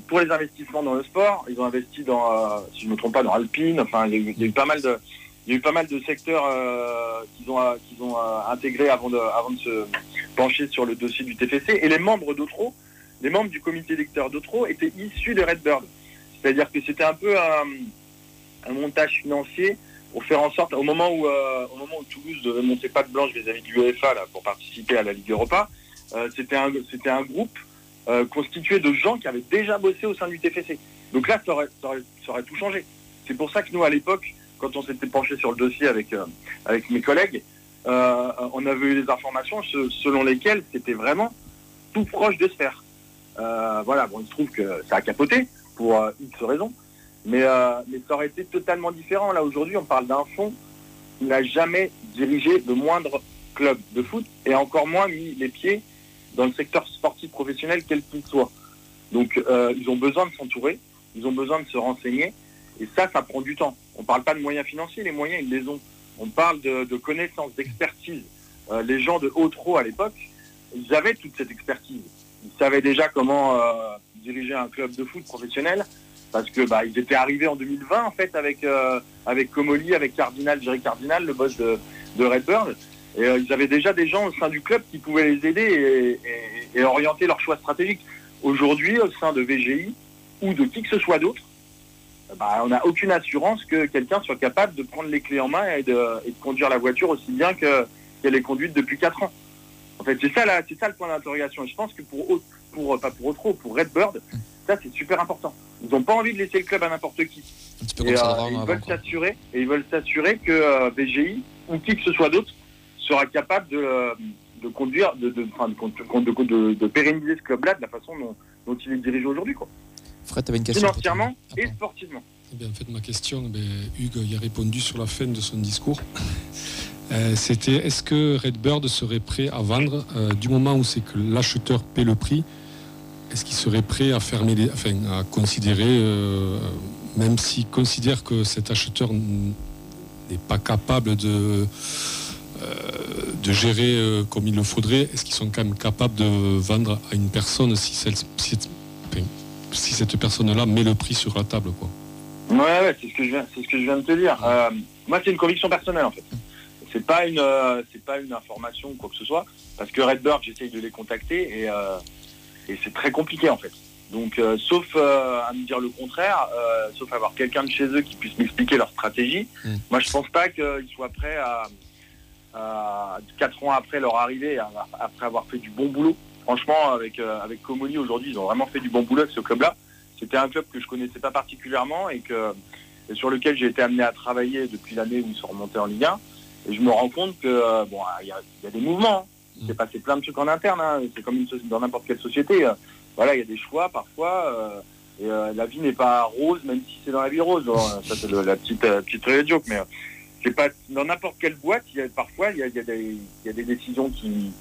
pour les investissements dans le sport. Ils ont investi dans, si je ne me trompe pas, dans Alpine. Enfin, il y a eu pas mal de secteurs qu'ils ont intégrés avant de se pencher sur le dossier du TFC. Et les membres d'Otro, les membres du comité électeur d'Otro étaient issus de Redbird. C'est-à-dire que c'était un peu un montage financier pour faire en sorte, au moment où Toulouse devait monter patte blanche vis-à-vis du UEFA là, pour participer à la Ligue Europa, c'était un groupe constitué de gens qui avaient déjà bossé au sein du TFC. Donc là, ça aurait tout changé. C'est pour ça que nous, à l'époque, quand on s'était penché sur le dossier avec mes collègues, on avait eu des informations selon lesquelles c'était vraiment tout proche de se faire. Voilà, bon, il se trouve que ça a capoté pour X raisons, mais ça aurait été totalement différent. Là, aujourd'hui, on parle d'un fonds qui n'a jamais dirigé le moindre club de foot et encore moins mis les pieds dans le secteur sportif professionnel, quel qu'il soit. Donc, ils ont besoin de s'entourer, ils ont besoin de se renseigner, et ça prend du temps. On ne parle pas de moyens financiers, les moyens, ils les ont. On parle de connaissances, d'expertise. Les gens de Otro, à l'époque, ils avaient toute cette expertise. Ils savaient déjà comment diriger un club de foot professionnel, parce que ils étaient arrivés en 2020, en fait, avec Comoli, avec Jerry Cardinal, le boss de Redbird. Et ils avaient déjà des gens au sein du club qui pouvaient les aider et orienter leurs choix stratégiques. Aujourd'hui, au sein de VGI ou de qui que ce soit d'autre, on n'a aucune assurance que quelqu'un soit capable de prendre les clés en main et de conduire la voiture aussi bien qu'elle est conduite depuis 4 ans. En fait, c'est ça le point d'interrogation. Et je pense que pour Redbird, ça c'est super important. Ils n'ont pas envie de laisser le club à n'importe qui. Un petit peu comme ça Ils veulent s'assurer que VGI ou qui que ce soit d'autre sera capable de conduire, de pérenniser ce club-là de la façon dont il est dirigé aujourd'hui, quoi. Fred, tu avais une question financièrement et sportivement. Eh bien, en fait, ma question, Hugues y a répondu sur la fin de son discours. C'était, est-ce que Redbird serait prêt à vendre du moment où c'est que l'acheteur paie le prix? Est-ce qu'il serait prêt à à considérer, même s'il considère que cet acheteur n'est pas capable de gérer comme il le faudrait, est-ce qu'ils sont quand même capables de vendre à une personne si cette personne-là met le prix sur la table, quoi? Ouais, c'est ce que je viens de te dire. Moi, c'est une conviction personnelle, en fait. C'est pas une information ou quoi que ce soit, parce que Redbird, j'essaye de les contacter et c'est très compliqué, en fait. Donc, sauf à me dire le contraire, sauf avoir quelqu'un de chez eux qui puisse m'expliquer leur stratégie, moi, je pense pas qu'ils soient prêts à 4 ans après leur arrivée, après avoir fait du bon boulot. Franchement, avec Comoli, aujourd'hui, ils ont vraiment fait du bon boulot avec ce club-là. C'était un club que je connaissais pas particulièrement et sur lequel j'ai été amené à travailler depuis l'année où ils sont remontés en Ligue 1. Et je me rends compte que il y a des mouvements. Hein. Il s'est passé plein de trucs en interne. Hein. C'est comme dans n'importe quelle société. Voilà, il y a des choix parfois. Et la vie n'est pas rose, même si c'est dans la vie rose. Ça, c'est la petite joke. Mais c'est pas dans n'importe quelle boîte. Parfois, il y a des décisions qui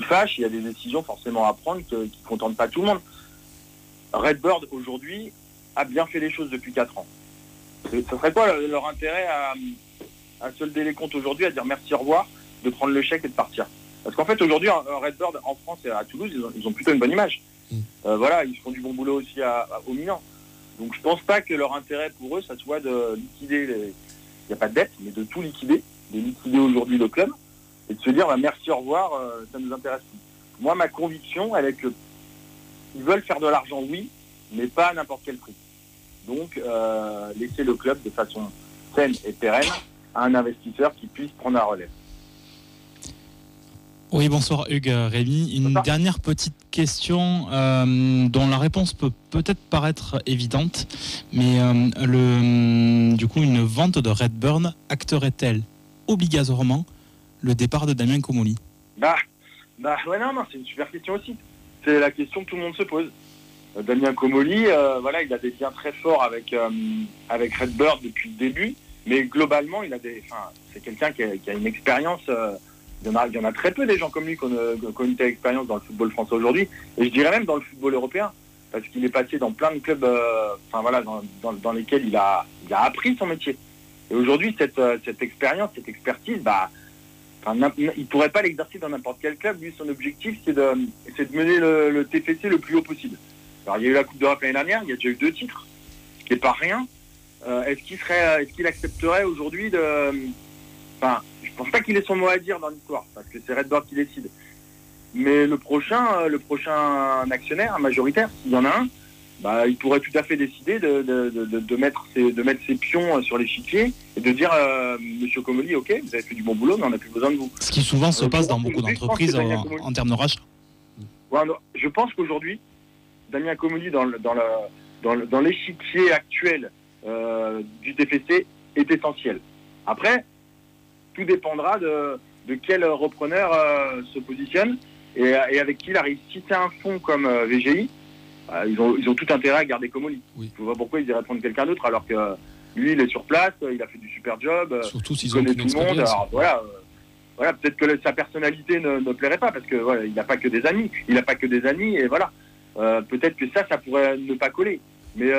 fâchent. Il y a des décisions forcément à prendre qui ne contentent pas tout le monde. Redbird, aujourd'hui, a bien fait les choses depuis 4 ans. Ça serait quoi leur intérêt à solder les comptes aujourd'hui, à dire merci, au revoir, de prendre le chèque et de partir? Parce qu'en fait, aujourd'hui, Redbird, en France et à Toulouse, ils ont plutôt une bonne image. Voilà, ils font du bon boulot aussi au Milan. Donc je pense pas que leur intérêt pour eux, ça soit de liquider, il n'y a pas de dette, mais de tout liquider, de liquider aujourd'hui le club, et de se dire merci, au revoir, ça nous intéresse plus. Moi, ma conviction, elle est que ils veulent faire de l'argent, oui, mais pas à n'importe quel prix. Donc, laisser le club de façon saine et pérenne à un investisseur qui puisse prendre la relève. Oui, bonsoir Hugues, Rémi. Une dernière petite question dont la réponse peut peut-être paraître évidente, mais du coup, une vente de Redbird acterait-elle obligatoirement le départ de Damien Comoli? Ouais, non, c'est une super question aussi. C'est la question que tout le monde se pose. Damien Comoli, voilà, il a des liens très forts avec Redbird depuis le début, mais globalement, c'est quelqu'un qui a une expérience Il y en a très peu des gens comme lui qui ont une telle expérience dans le football français aujourd'hui, et je dirais même dans le football européen, parce qu'il est passé dans plein de clubs, dans lesquels il a appris son métier. Et aujourd'hui, cette expérience, cette expertise, il pourrait pas l'exercer dans n'importe quel club. Lui, son objectif, c'est de mener le TFC le plus haut possible. Alors, il y a eu la Coupe d'Europe l'année dernière, il y a déjà eu 2 titres, ce qui n'est pas rien. Est-ce qu'il accepterait aujourd'hui je pense pas qu'il ait son mot à dire dans l'histoire, parce que c'est Redbird qui décide. Mais le prochain actionnaire majoritaire, s'il y en a un, il pourrait tout à fait décider de mettre ses pions sur l'échiquier et de dire Monsieur Comolli, ok, vous avez fait du bon boulot, mais on n'a plus besoin de vous. Ce qui souvent se passe dans beaucoup d'entreprises en termes de rachat. Ouais, je pense qu'aujourd'hui, Damien Comolli dans l'échiquier actuel du TFC est essentiel. Après, tout dépendra de quel repreneur se positionne et avec qui il arrive. Si c'est un fonds comme VGI, ils ont tout intérêt à garder Comolli. Oui. Je vois pourquoi ils iraient prendre quelqu'un d'autre alors que lui, il est sur place, il a fait du super job, Surtout s'ils il connaît ont tout le monde. Alors voilà, peut-être que sa personnalité ne plairait pas parce que il n'a pas que des amis. Il n'a pas que des amis et voilà. Peut-être que ça pourrait ne pas coller. Mais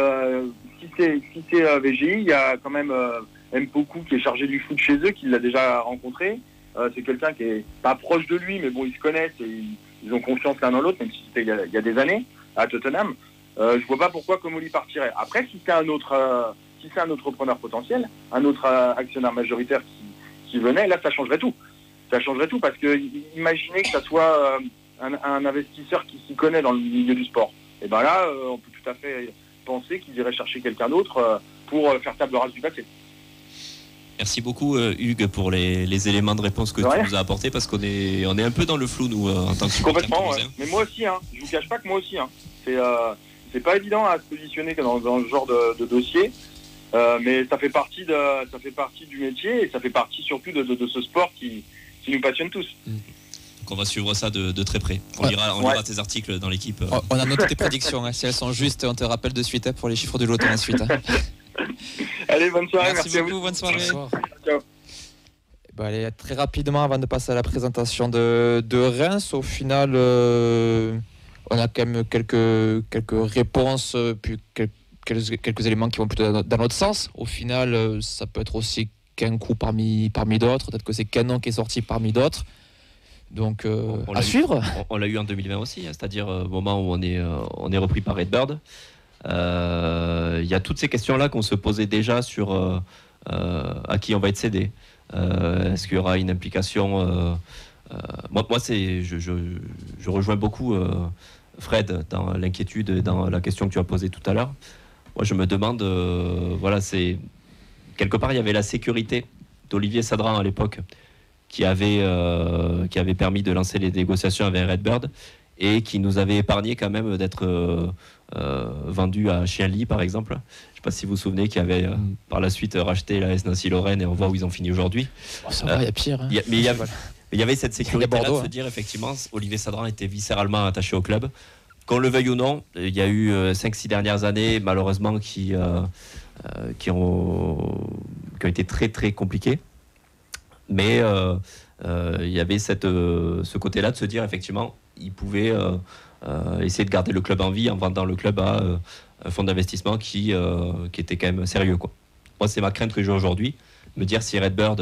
si c'est VGI, il y a quand même Mpoku qui est chargé du foot chez eux, qui l'a déjà rencontré. C'est quelqu'un qui est pas proche de lui, mais bon, ils se connaissent et ils ont confiance l'un dans l'autre, même si c'était il y a des années à Tottenham. Je vois pas pourquoi Comolli partirait. Après, si c'est un autre repreneur potentiel, un autre actionnaire majoritaire qui venait, là, ça changerait tout. Ça changerait tout parce que imaginez que ça soit un investisseur qui s'y connaît dans le milieu du sport. Et ben là, on peut tout à fait penser qu'il irait chercher quelqu'un d'autre pour faire table rase du passé. Merci beaucoup Hugues pour les éléments de réponse que tu nous as apportés parce qu'on est un peu dans le flou nous en tant que supporters. Complètement, ouais. Mais moi aussi, je vous cache pas que moi aussi. C'est pas évident à se positionner dans ce genre de dossier, mais ça fait partie du métier et ça fait partie surtout de ce sport qui nous passionne tous. Donc on va suivre ça de très près. On lira tes articles dans l'équipe. On a noté tes prédictions, si elles sont justes, on te rappelle de suite pour les chiffres du loto ensuite. Allez, bonne soirée. Merci beaucoup, bonne soirée. Ciao. Allez, très rapidement, avant de passer à la présentation de Reims, au final, on a quand même quelques réponses, puis quelques éléments qui vont plutôt dans notre sens. Au final, ça peut être aussi qu'un coup parmi d'autres, peut-être que c'est qu'un nom qui est sorti parmi d'autres. Donc, à suivre. On l'a eu en 2020 aussi, c'est-à-dire au moment où on est repris par Redbird. Il y a toutes ces questions-là qu'on se posait déjà sur à qui on va être cédé. Est-ce qu'il y aura une implication moi je rejoins beaucoup Fred dans l'inquiétude et dans la question que tu as posée tout à l'heure. Moi, je me demande, c'est quelque part il y avait la sécurité d'Olivier Sadran à l'époque qui avait permis de lancer les négociations avec Redbird et qui nous avait épargné quand même d'être vendu à Chienlit par exemple. Je ne sais pas si vous vous souvenez qui avait par la suite racheté la S Nancy Lorraine et on voit où ils ont fini aujourd'hui. Ça va, il y a pire. Mais il y avait cette sécurité-là de se dire effectivement Olivier Sadran était viscéralement attaché au club. Qu'on le veuille ou non, il y a eu 5-6 dernières années malheureusement qui ont été très très compliquées. Mais il y avait ce côté-là de se dire effectivement il pouvait essayer de garder le club en vie en vendant le club à un fonds d'investissement qui était quand même sérieux, quoi. Moi, c'est ma crainte que j'ai aujourd'hui. Me dire si Redbird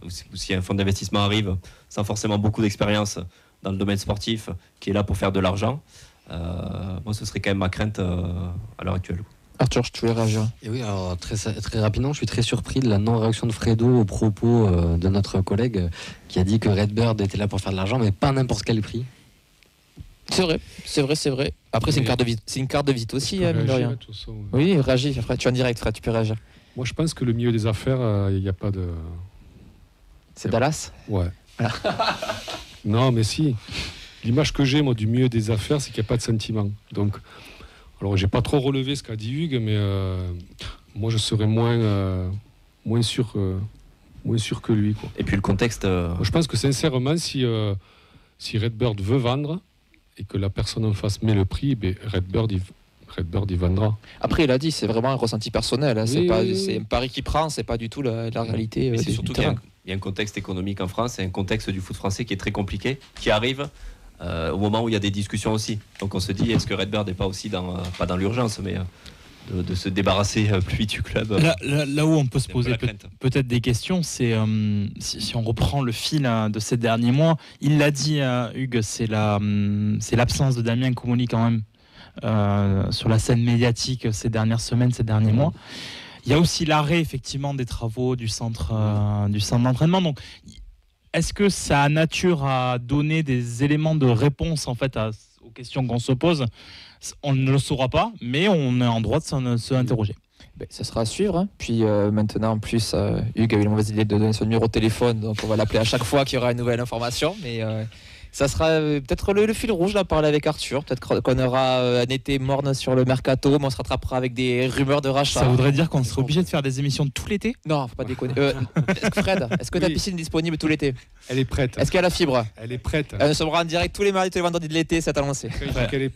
ou si un fonds d'investissement arrive sans forcément beaucoup d'expérience dans le domaine sportif, qui est là pour faire de l'argent, moi, ce serait quand même ma crainte à l'heure actuelle. Arthur, je te voulais réagir. Et oui, alors très rapidement, je suis très surpris de la non-réaction de Fredo au propos de notre collègue qui a dit que Redbird était là pour faire de l'argent, mais pas à n'importe quel prix. C'est vrai. Après, c'est une carte de visite aussi, mine de rien. Ça, ouais. Oui, réagis. Après, tu es en direct, Fred, tu peux réagir. Moi, je pense que le milieu des affaires, il n'y a pas de... C'est Dallas ? Ouais. Non, mais si. L'image que j'ai, moi, du milieu des affaires, c'est qu'il n'y a pas de sentiment. Donc, alors, j'ai pas trop relevé ce qu'a dit Hugues, mais moi, je serais moins sûr que lui, quoi. Et puis le contexte... Moi, je pense que sincèrement, si Redbird veut vendre et que la personne en face met le prix, ben, Redbird, il vendra. Après, il a dit, c'est vraiment un ressenti personnel. Hein. C'est un pari qu'il prend, c'est pas du tout la réalité. Mais c'est surtout qu'il Il y a un contexte économique en France et un contexte du foot français qui est très compliqué, qui arrive au moment où il y a des discussions aussi. Donc on se dit, est-ce que Redbird n'est pas aussi pas dans l'urgence, mais de se débarrasser plus vite du club. Là où on peut se poser la crainte. peut-être des questions, c'est si on reprend le fil de ces derniers mois, il l'a dit, Hugues, c'est l'absence de Damien Comolli quand même sur la scène médiatique ces dernières semaines, ces derniers mois. Il y a aussi l'arrêt effectivement des travaux du centre d'entraînement. Donc, est-ce que ça a nature à donner des éléments de réponse en fait aux questions qu'on se pose? On ne le saura pas, mais on est en droit de se interroger. Ça sera à suivre. Hein. Puis maintenant, en plus, Hugues a eu la mauvaise idée de donner son numéro de téléphone, donc on va l'appeler à chaque fois qu'il y aura une nouvelle information. Mais ça sera peut-être le fil rouge d'en parler avec Arthur. Peut-être qu'on aura un été morne sur le mercato, mais on se rattrapera avec des rumeurs de rachat. Ça voudrait dire qu'on serait obligé de faire des émissions tout l'été? Non, faut pas déconner. Fred, est-ce que ta piscine est disponible tout l'été? Elle est prête. Est-ce qu'il y a la fibre? Elle est prête. Nous sommes en direct tous les mardis, tous les vendredis de l'été, c'est annoncé.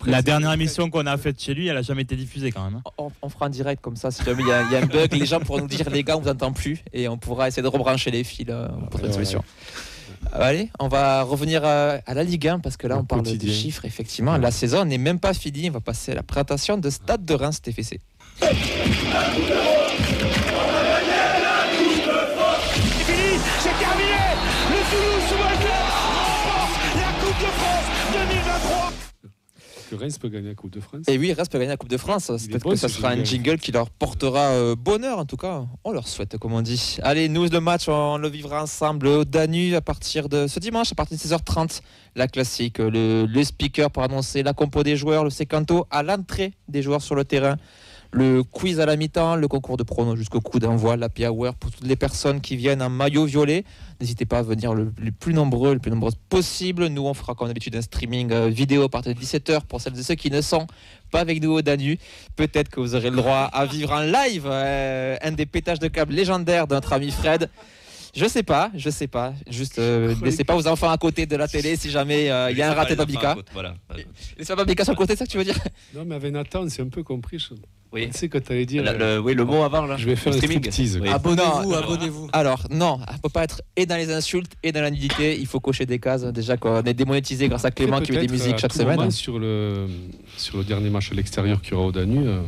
La dernière émission qu'on a faite chez lui, elle a jamais été diffusée quand même. On fera en direct comme ça, si jamais il y a un bug, les gens pourront nous dire les gars, on vous entend plus, et on pourra essayer de rebrancher les fils pour trouver une solution. Allez, on va revenir à la Ligue 1 parce que là on parle des chiffres. Effectivement, la saison n'est même pas finie. On va passer à la présentation de Stade de Reims TFC. C'est fini, c'est terminé. Le Toulouse remporte la Coupe de France 2023. Que Reims peut gagner la Coupe de France. Et oui, Reims peut gagner la Coupe de France. Peut-être que ça sera un jingle qui leur portera bonheur, en tout cas. On leur souhaite, comme on dit. Allez, nous, le match, on le vivra ensemble au Danube à partir de ce dimanche, à partir de 16h30. La classique, le speaker pour annoncer la compo des joueurs, le sécanto à l'entrée des joueurs sur le terrain. Le quiz à la mi-temps, le concours de pronos jusqu'au coup d'envoi, l'happy hour pour toutes les personnes qui viennent en maillot violet. N'hésitez pas à venir les plus nombreuses possible. Nous, on fera comme d'habitude un streaming vidéo à partir de 17h pour celles et ceux qui ne sont pas avec nous au Danube. Peut-être que vous aurez le droit à vivre en live un des pétages de câbles légendaires de notre ami Fred. Je sais pas. Juste, laissez pas vos enfants à côté de la télé si jamais il y a un raté d'Abika. Voilà. Laissez pas Abika sur le côté, c'est ça que tu veux dire? Non, mais avec Nathan, c'est un peu compris. Oui. Tu sais que tu allais dire. Le mot avant, là. Je vais faire un striptease. Oui. Abonnez-vous. Alors, non, on ne peut pas être et dans les insultes et dans la nudité. Il faut cocher des cases. Déjà qu'on est démonétisé grâce à Clément qui met des musiques chaque semaine. Sur le dernier match à l'extérieur qu'il y aura au Danube,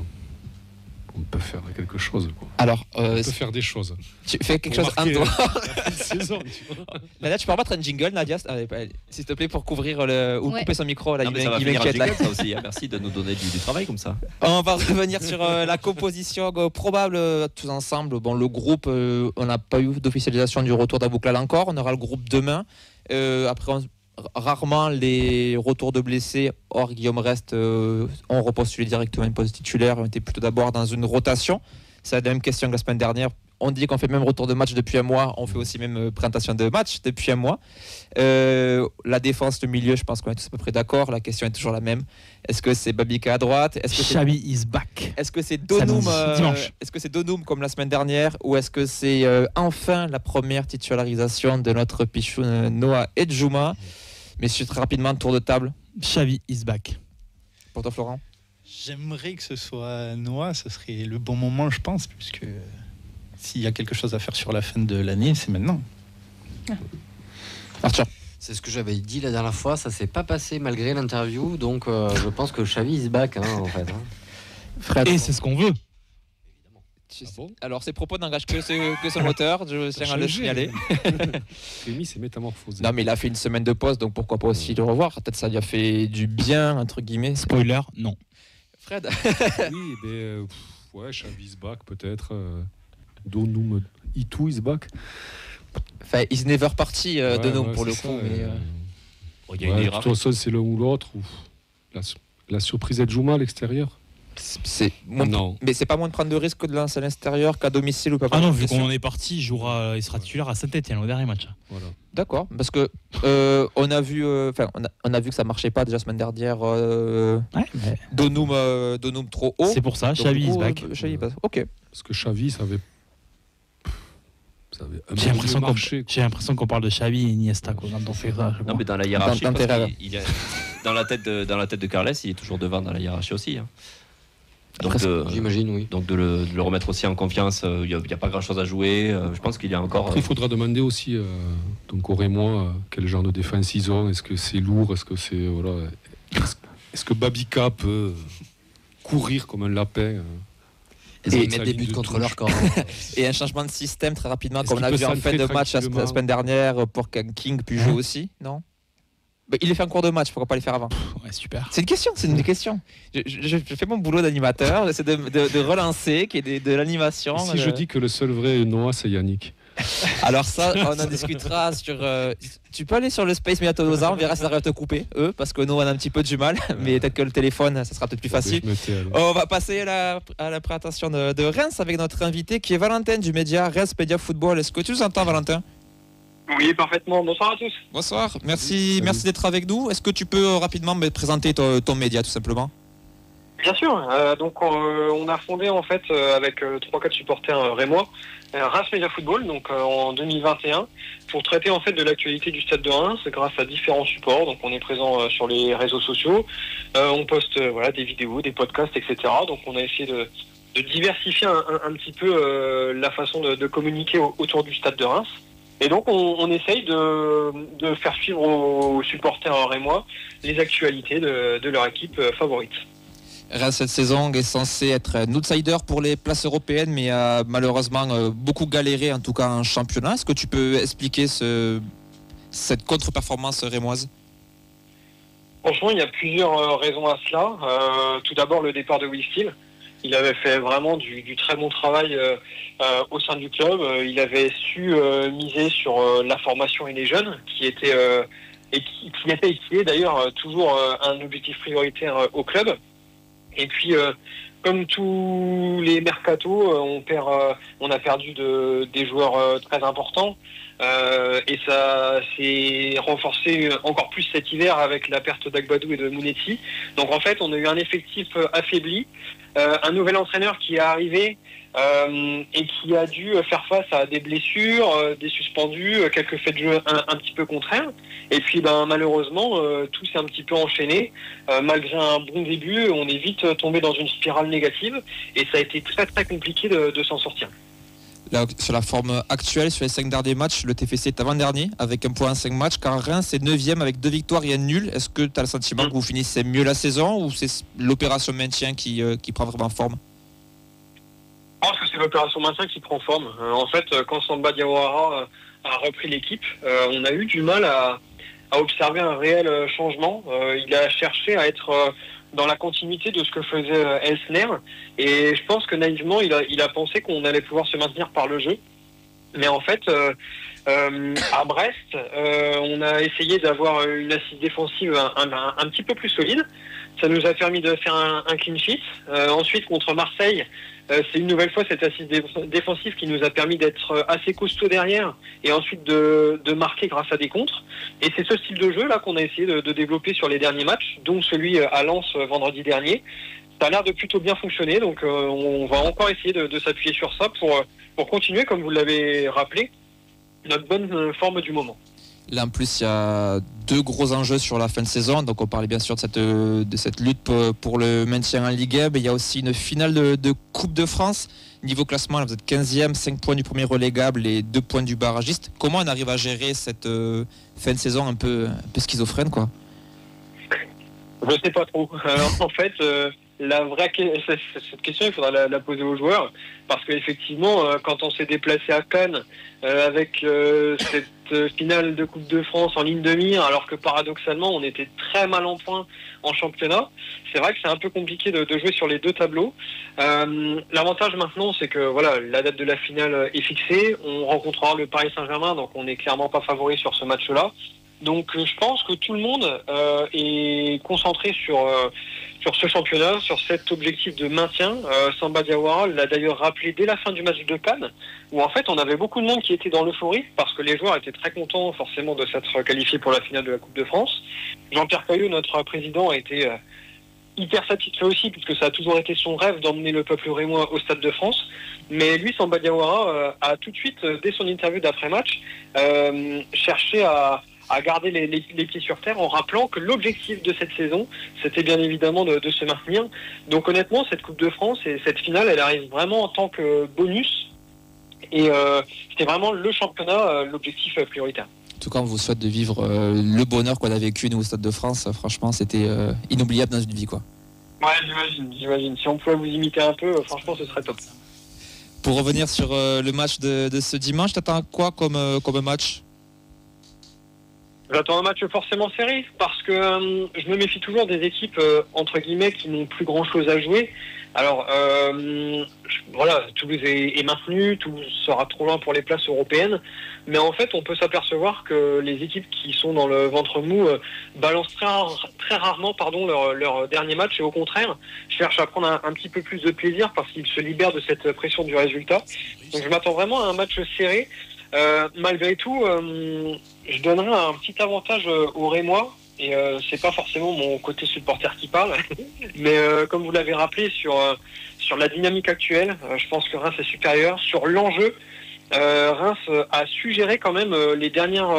on peut faire quelque chose. Quoi. Alors, on peut faire des choses. Tu fais quelque chose en toi. Saison, tu vois. Nadia, tu peux remettre un jingle, Nadia, s'il te plaît, pour couvrir ou couper son micro. Là, non, il m'inquiète. Ça aussi, merci de nous donner du travail comme ça. On va revenir sur la composition probable tous ensemble. Bon, le groupe, on n'a pas eu d'officialisation du retour d'Abouklal encore. On aura le groupe demain. Après, rarement les retours de blessés, hors Guillaume Rest, ont repostulé directement une poste titulaire. On était plutôt d'abord dans une rotation. C'est la même question que la semaine dernière. On dit qu'on fait même retour de match depuis un mois. On fait aussi même présentation de match depuis un mois. La défense, le milieu, je pense qu'on est tous à peu près d'accord. La question est toujours la même. Est-ce que c'est Babika à droite? Est-ce que Xavi is back. Est-ce que c'est Donum est-ce que c'est Donum comme la semaine dernière? Ou est-ce que c'est enfin la première titularisation de notre pichou Noah Edjouma? Messieurs, très rapidement, tour de table. Xavi is back. Pour toi, Florent? J'aimerais que ce soit Noah. Ce serait le bon moment, je pense, puisque s'il y a quelque chose à faire sur la fin de l'année, c'est maintenant. Arthur? C'est ce que j'avais dit la dernière fois, ça s'est pas passé malgré l'interview, donc je pense que Xavi is back en fait. Fred. Et c'est ce qu'on veut. Alors, ces propos n'engagent que son auteur, je tiens à le signaler. Rémi s'est métamorphosé. Non, mais il a fait une semaine de pause, donc pourquoi pas aussi le revoir? Peut-être ça lui a fait du bien, entre guillemets. Spoiler, non. Fred? Oui, mais ouais, Xavi is back peut-être. Donum Itu is back. Enfin, he's never party Donum pour le coup. Il y a une de toute façon, c'est l'un ou l'autre. La surprise est Djouma à l'extérieur. Non. Mais c'est pas moins de prendre de risques que de lancer à l'extérieur qu'à domicile ou pas. Ah non, vu qu'on en est parti, il sera titulaire à Saint-Etienne au dernier match. Voilà. D'accord, parce que on a vu que ça marchait pas déjà la semaine dernière. Donum trop haut. C'est pour ça, Xavi is back. Ok. Parce que Xavi, ça avait j'ai l'impression qu'on parle de Xavi et Iniesta quand on fait ça. Non, mais dans la hiérarchie, dans la tête de Carles, il est toujours devant dans la hiérarchie aussi. Hein. Donc, j'imagine, oui. Donc de le remettre aussi en confiance, il n'y a pas grand-chose à jouer. Je pense qu'il y a encore... Après, il faudra demander aussi donc au Rémois quel genre de défense ils ont. Est-ce que c'est lourd? Est-ce que c'est... Voilà. Est-ce que Babika peut courir comme un lapin et mettre des buts contre leur corps. Et un changement de système très rapidement, Est-ce comme on a qu'il vu peut en fin de s'entraîner match la tranquillement semaine dernière pour qu'un King puisse jouer aussi, non? Il les fait en cours de match, pourquoi pas les faire avant? Ouais, super. C'est une question. Je fais mon boulot d'animateur, j'essaie de relancer, qu'il y ait de l'animation. Si je dis que le seul vrai Noah, c'est Yannick. Alors ça, on en discutera sur... tu peux aller sur le Space Mediatosa, on verra si ça arrive à te couper, parce que nous on a un petit peu du mal, mais peut-être que le téléphone, ça sera peut-être plus facile. On va passer à la présentation de Reims avec notre invité qui est Valentin du média Reims Media Football. Est-ce que tu nous entends, Valentin? Oui, parfaitement. Bonsoir à tous. Bonsoir, merci d'être avec nous. Est-ce que tu peux rapidement me présenter ton média tout simplement? Bien sûr. Donc on a fondé en fait avec 3-4 supporters rémois Reims Media Football donc en 2021 pour traiter en fait de l'actualité du Stade de Reims grâce à différents supports. Donc on est présent sur les réseaux sociaux, on poste des vidéos, des podcasts, etc. Donc on a essayé de diversifier un petit peu la façon de communiquer autour du Stade de Reims. Et donc on essaye de faire suivre aux supporters rémois les actualités de leur équipe favorite. Reims cette saison est censé être un outsider pour les places européennes, mais a malheureusement beaucoup galéré, en tout cas en championnat. Est-ce que tu peux expliquer cette contre-performance rémoise? Franchement, il y a plusieurs raisons à cela. Tout d'abord, le départ de Will Steele. Il avait fait vraiment du très bon travail au sein du club. Il avait su miser sur la formation et les jeunes, qui était et qui est d'ailleurs toujours un objectif prioritaire au club. Et puis, comme tous les mercatos, on a perdu des joueurs très importants. Et ça s'est renforcé encore plus cet hiver avec la perte d'Agbadou et de Mounetti. Donc en fait, on a eu un effectif affaibli, un nouvel entraîneur qui est arrivé et qui a dû faire face à des blessures, des suspendus, quelques faits de jeu un petit peu contraires. Et puis malheureusement, tout s'est un petit peu enchaîné. Malgré un bon début, on est vite tombé dans une spirale négative et ça a été très très compliqué de s'en sortir. Là, sur la forme actuelle, sur les 5 derniers matchs, le TFC est avant-dernier avec 1 point en 5 matchs, car Reims est 9e avec 2 victoires et un nul. Est-ce que tu as le sentiment que vous finissez mieux la saison ou c'est l'opération maintien qui prend vraiment forme? Je pense que c'est l'opération maintien qui prend forme. En fait, quand Samba Diawara a repris l'équipe, on a eu du mal à observer un réel changement. Il a cherché à être dans la continuité de ce que faisait Elsner. Et je pense que naïvement, il a pensé qu'on allait pouvoir se maintenir par le jeu. Mais en fait, à Brest, on a essayé d'avoir une assise défensive un petit peu plus solide. Ça nous a permis de faire un clean sheet. Ensuite, contre Marseille, c'est une nouvelle fois cette assise défensive qui nous a permis d'être assez costaud derrière et ensuite de marquer grâce à des contres. Et c'est ce style de jeu là qu'on a essayé de développer sur les derniers matchs, dont celui à Lens vendredi dernier. Ça a l'air de plutôt bien fonctionner, donc on va encore essayer de s'appuyer sur ça pour continuer, comme vous l'avez rappelé, notre bonne forme du moment. Là en plus il y a 2 gros enjeux sur la fin de saison, donc on parlait bien sûr de cette lutte pour le maintien en Ligue 1, mais il y a aussi une finale de Coupe de France. Niveau classement, là, vous êtes 15e, 5 points du premier relégable et 2 points du barragiste. Comment on arrive à gérer cette fin de saison un peu schizophrène quoi? Je sais pas trop. En fait, cette question, il faudra la poser aux joueurs, parce qu'effectivement, quand on s'est déplacé à Cannes avec cette finale de Coupe de France en ligne de mire, alors que paradoxalement, on était très mal en point en championnat, c'est vrai que c'est un peu compliqué de jouer sur les 2 tableaux. L'avantage maintenant, c'est que voilà, la date de la finale est fixée, on rencontrera le Paris Saint-Germain, donc on n'est clairement pas favori sur ce match-là. Donc je pense que tout le monde est concentré sur ce championnat, sur cet objectif de maintien. Samba Diawara l'a d'ailleurs rappelé dès la fin du match de Cannes, où en fait on avait beaucoup de monde qui était dans l'euphorie, parce que les joueurs étaient très contents forcément de s'être qualifiés pour la finale de la Coupe de France. Jean-Pierre Caillot, notre président, a été hyper satisfait aussi, puisque ça a toujours été son rêve d'emmener le peuple rémois au Stade de France. Mais lui, Samba Diawara, a tout de suite, dès son interview d'après-match, cherché à à garder les pieds sur terre en rappelant que l'objectif de cette saison, c'était bien évidemment de se maintenir. Donc honnêtement, cette Coupe de France et cette finale, elle arrive vraiment en tant que bonus. Et c'était vraiment le championnat, l'objectif prioritaire. En tout cas, on vous souhaite de vivre le bonheur qu'on a vécu nous au Stade de France. Franchement, c'était inoubliable dans une vie, quoi. Ouais, j'imagine. Si on pouvait vous imiter un peu, franchement, ce serait top. Pour revenir sur le match de ce dimanche, t'attends quoi comme match ? J'attends un match forcément serré parce que je me méfie toujours des équipes entre guillemets qui n'ont plus grand chose à jouer. Alors voilà, Toulouse est maintenu, Toulouse sera trop loin pour les places européennes, mais en fait on peut s'apercevoir que les équipes qui sont dans le ventre mou balancent très rarement leur dernier match, et au contraire cherchent à prendre un petit peu plus de plaisir parce qu'ils se libèrent de cette pression du résultat. Donc je m'attends vraiment à un match serré. Malgré tout, je donnerai un petit avantage aux Rémois, et c'est pas forcément mon côté supporter qui parle, mais comme vous l'avez rappelé sur la dynamique actuelle, je pense que Reims est supérieur. Sur l'enjeu, Reims a suggéré quand même les dernières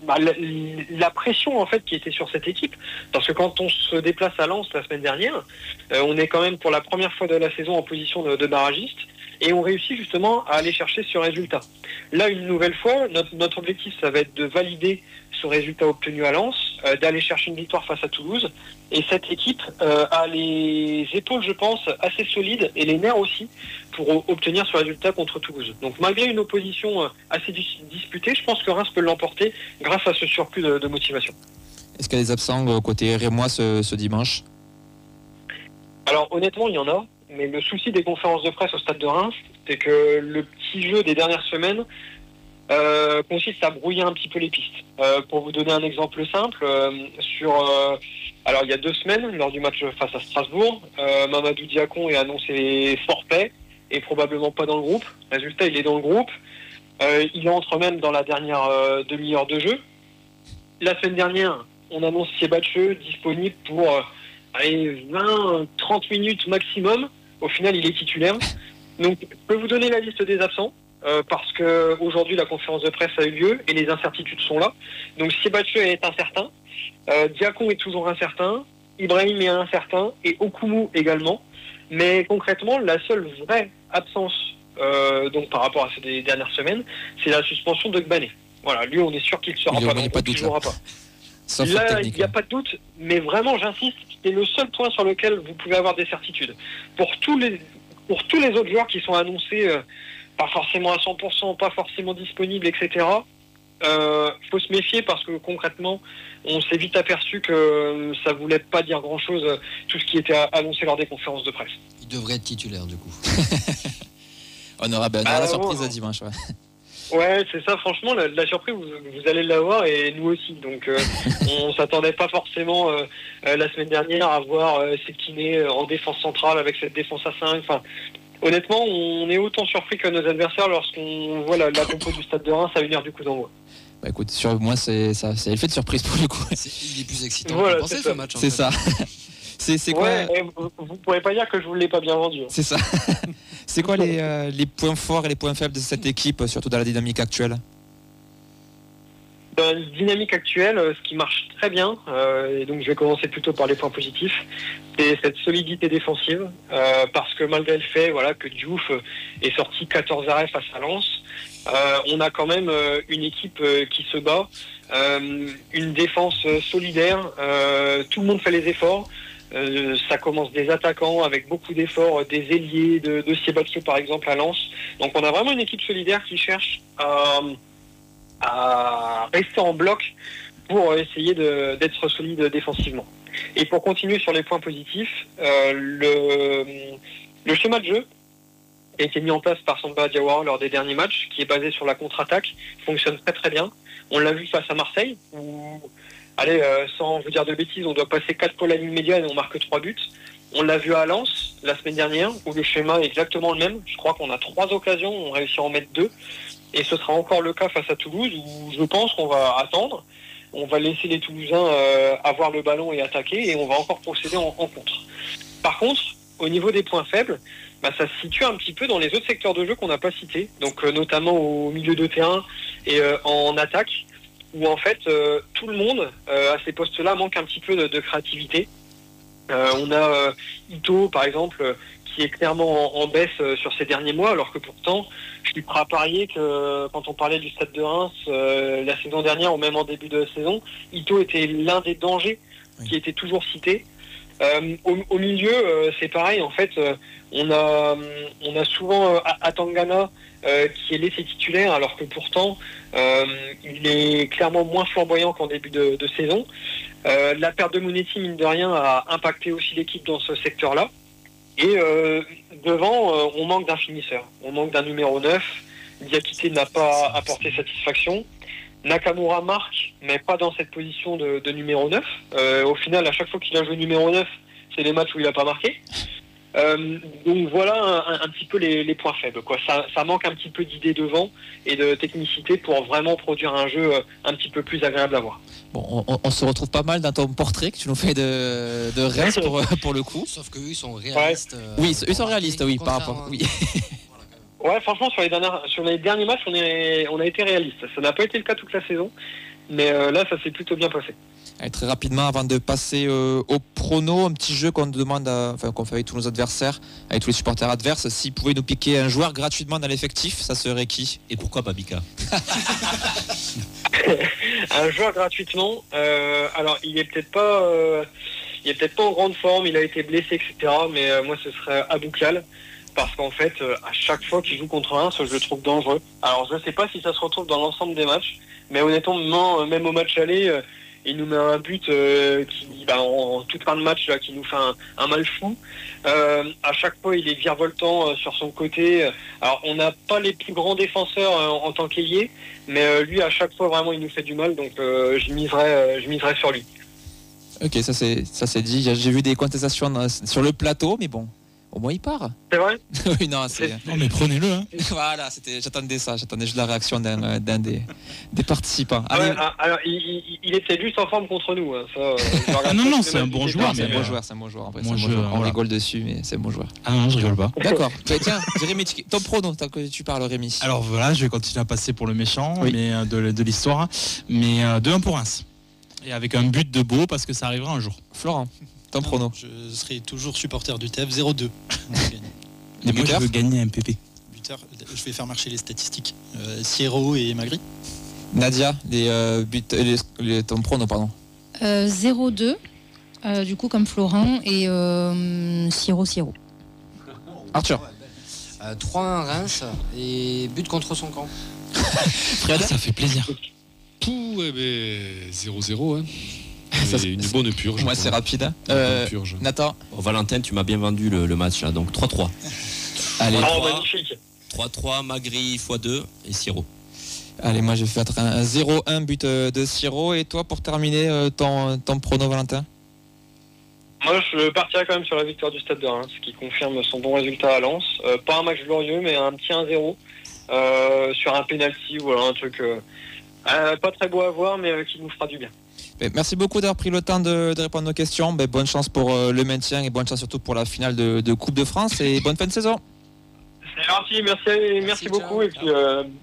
la pression en fait qui était sur cette équipe, parce que quand on se déplace à Lens la semaine dernière, on est quand même pour la première fois de la saison en position de barragiste, et on réussit justement à aller chercher ce résultat. Là, une nouvelle fois, notre objectif, ça va être de valider ce résultat obtenu à Lens, d'aller chercher une victoire face à Toulouse. Et cette équipe a les épaules, je pense, assez solides, et les nerfs aussi, pour obtenir ce résultat contre Toulouse. Donc malgré une opposition assez disputée, je pense que Reims peut l'emporter grâce à ce surplus de motivation. Est-ce qu'il y a des absents côté rémois ce dimanche ? Alors honnêtement, il y en a. Mais le souci des conférences de presse au Stade de Reims, c'est que le petit jeu des dernières semaines consiste à brouiller un petit peu les pistes. Pour vous donner un exemple simple, alors il y a 2 semaines, lors du match face à Strasbourg, Mamadou Diacon est annoncé forfait et probablement pas dans le groupe. Résultat, il est dans le groupe. Il entre même dans la dernière demi-heure de jeu. La semaine dernière, on annonce Siebatcheux disponible pour 20-30 minutes maximum. Au final, il est titulaire. Donc, je peux vous donner la liste des absents, parce qu'aujourd'hui, la conférence de presse a eu lieu et les incertitudes sont là. Donc, Siebatcheux est incertain, Diacon est toujours incertain, Ibrahim est incertain, et Okumu également. Mais concrètement, la seule vraie absence donc par rapport à ces dernières semaines, c'est la suspension de Gbané. Voilà, lui, on est sûr qu'il ne sera pas. Il ne jouera pas. Là, il n'y a pas de doute, mais vraiment, j'insiste, c'est le seul point sur lequel vous pouvez avoir des certitudes. Pour tous les autres joueurs qui sont annoncés, pas forcément à 100%, pas forcément disponibles, etc., faut se méfier parce que concrètement, on s'est vite aperçu que ça voulait pas dire grand-chose, tout ce qui était annoncé lors des conférences de presse. Il devrait être titulaire, du coup. On aura la surprise à dimanche, ouais. Ouais, c'est ça, franchement, la surprise, vous allez l'avoir, et nous aussi. Donc, on s'attendait pas forcément la semaine dernière à voir Sekine en défense centrale avec cette défense à 5. Enfin, honnêtement, on est autant surpris que nos adversaires lorsqu'on voit la compo du Stade de Reims à 1h du coup d'envoi. Bah écoute, sur moi, c'est l'effet de surprise pour le coup. Il est plus excitant voilà, que pensé, ce match. C'est ça. C'est quoi vous pourrez pas dire que je vous l'ai pas bien vendu. C'est ça. C'est quoi les points forts et les points faibles de cette équipe, surtout dans la dynamique actuelle ? Dans la dynamique actuelle, ce qui marche très bien, et donc je vais commencer plutôt par les points positifs, c'est cette solidité défensive, parce que malgré le fait que Diouf est sorti 14 arrêts face à Lens, on a quand même une équipe qui se bat, une défense solidaire, tout le monde fait les efforts. Ça commence des attaquants avec beaucoup d'efforts, des ailiers de Siebatcheux par exemple à Lens. Donc on a vraiment une équipe solidaire qui cherche à rester en bloc pour essayer d'être solide défensivement. Et pour continuer sur les points positifs, le schéma de jeu qui a été mis en place par Samba Diawara lors des derniers matchs, qui est basé sur la contre-attaque, fonctionne très très bien. On l'a vu face à Marseille, où sans vous dire de bêtises, on doit passer 4 fois la ligne médiane et on marque 3 buts. On l'a vu à Lens la semaine dernière, où le schéma est exactement le même. Je crois qu'on a 3 occasions, on réussit à en mettre 2. Et ce sera encore le cas face à Toulouse, où je pense qu'on va attendre. On va laisser les Toulousains avoir le ballon et attaquer, et on va encore procéder en contre. Par contre, au niveau des points faibles, ça se situe un petit peu dans les autres secteurs de jeu qu'on n'a pas cités, donc notamment au milieu de terrain et en attaque. où en fait tout le monde à ces postes-là manque un petit peu de créativité. On a Ito par exemple qui est clairement en baisse sur ces derniers mois, alors que pourtant je suis prêt à parier que quand on parlait du Stade de Reims la saison dernière ou même en début de saison, Ito était l'un des dangers qui était toujours cité. Au milieu, c'est pareil. En fait, on a souvent Atangana qui est laissé titulaire, alors que pourtant, il est clairement moins flamboyant qu'en début de saison. La perte de Monetti, mine de rien, a impacté aussi l'équipe dans ce secteur-là. Et devant, on manque d'un finisseur. On manque d'un numéro 9. Diakité n'a pas apporté satisfaction. Nakamura marque, mais pas dans cette position de numéro 9. Au final, à chaque fois qu'il a joué numéro 9, c'est les matchs où il n'a pas marqué. Donc voilà un petit peu les points faibles, quoi. Ça manque un petit peu d'idées devant et de technicité pour vraiment produire un jeu un petit peu plus agréable à voir. Bon, on se retrouve pas mal dans ton portrait que tu nous fais de Reims pour le coup. Sauf qu'eux, ils sont réalistes. Oui, ils sont réalistes, oui, par rapport. Oui. Ouais, franchement, sur les derniers matchs, on a été réaliste. Ça n'a pas été le cas toute la saison, mais là, ça s'est plutôt bien passé. Allez, très rapidement, avant de passer au prono, un petit jeu qu'on demande, qu'on fait avec tous nos adversaires, avec tous les supporters adverses, s'ils pouvaient nous piquer un joueur gratuitement dans l'effectif, ça serait qui ? Et pourquoi pas Bika? Un joueur gratuitement. Alors, il est peut-être pas en grande forme. Il a été blessé, etc. Mais moi, ce serait Aboukal. Parce qu'en fait, à chaque fois qu'il joue contre Reims, je le trouve dangereux. Alors, je ne sais pas si ça se retrouve dans l'ensemble des matchs, mais honnêtement, même au match aller, il nous met un but en toute fin de match là, qui nous fait un mal fou. À chaque fois, il est virevoltant sur son côté. Alors, on n'a pas les plus grands défenseurs en tant qu'ailier, mais lui, à chaque fois, vraiment, il nous fait du mal. Donc, je miserais sur lui. Ok, ça c'est dit. J'ai vu des contestations sur le plateau, mais bon. Au moins il part. C'est vrai? Oui, non, Non mais prenez-le. Hein. Voilà, j'attendais juste la réaction d'un des participants. Ouais, alors, il était juste en forme contre nous. Hein. Ça, non, c'est un bon joueur. C'est un bon joueur, en vrai, on rigole dessus, mais c'est un bon joueur. Ah non, je rigole pas. D'accord. Tiens, Rémi, ton prono, tant que tu parles, Rémi. Alors voilà, je vais continuer à passer pour le méchant mais de l'histoire, mais 2-1 pour Reims. Et avec un but de Beau parce que ça arrivera un jour. Florent. Ton prono. Je serai toujours supporter du TEF 0-2. Les buteurs, je veux gagner un PP. Buteur, je vais faire marcher les statistiques. Sierro et Magri. Nadia, ton prono, pardon. 0-2, du coup comme Florent, et Sierro. Arthur. 3-1 Reims et but contre son camp. Fred, ça fait plaisir. Pouh, 0-0, hein. Une bonne purge. Moi, c'est rapide. Nathan. Valentin, tu m'as bien vendu le match là, donc 3-3. Allez, magnifique. 3-3, Magri x2 et Siro. Allez, moi je vais faire un 0-1 but de Siro. Et toi, pour terminer, ton prono, Valentin? Moi, je partirais quand même sur la victoire du Stade de Reims, qui confirme son bon résultat à Lens. Pas un match glorieux, mais un petit 1-0 sur un penalty, voilà, un truc pas très beau à voir, mais qui nous fera du bien. Merci beaucoup d'avoir pris le temps de répondre à nos questions. Bonne chance pour le maintien et bonne chance surtout pour la finale de Coupe de France et bonne fin de saison. C'est gentil, merci beaucoup et puis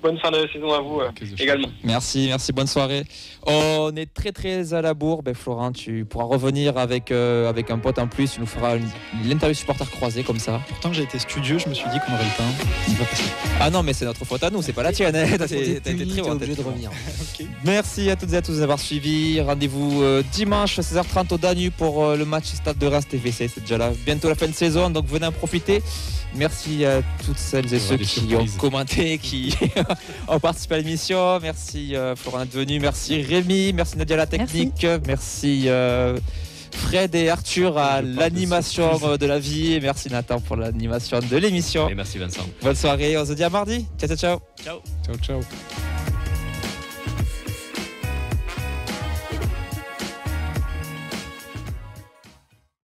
bonne fin de saison à vous également. Merci, bonne soirée. On est très à la bourre. Florent, tu pourras revenir avec un pote en plus. Tu nous feras l'interview supporter croisée comme ça. Pourtant j'ai été studieux, je me suis dit qu'on aurait le temps. Ah non, mais c'est notre faute à nous, c'est pas la tienne. T'as été très obligé de revenir. Okay. Merci à toutes et à tous d'avoir suivi. Rendez-vous dimanche à 16h30 au Danube pour le match Stade de Reims TFC. C'est déjà là, bientôt la fin de saison, donc venez en profiter. Merci à toutes celles et ceux qui ont commenté, qui ont participé à l'émission. Merci Florent d'être venu. Merci Rémi. Merci Nadia à la technique. Merci Fred et Arthur à l'animation de la vie. Et merci Nathan pour l'animation de l'émission. Et merci Vincent. Bonne soirée. On se dit à mardi. Ciao. Ciao.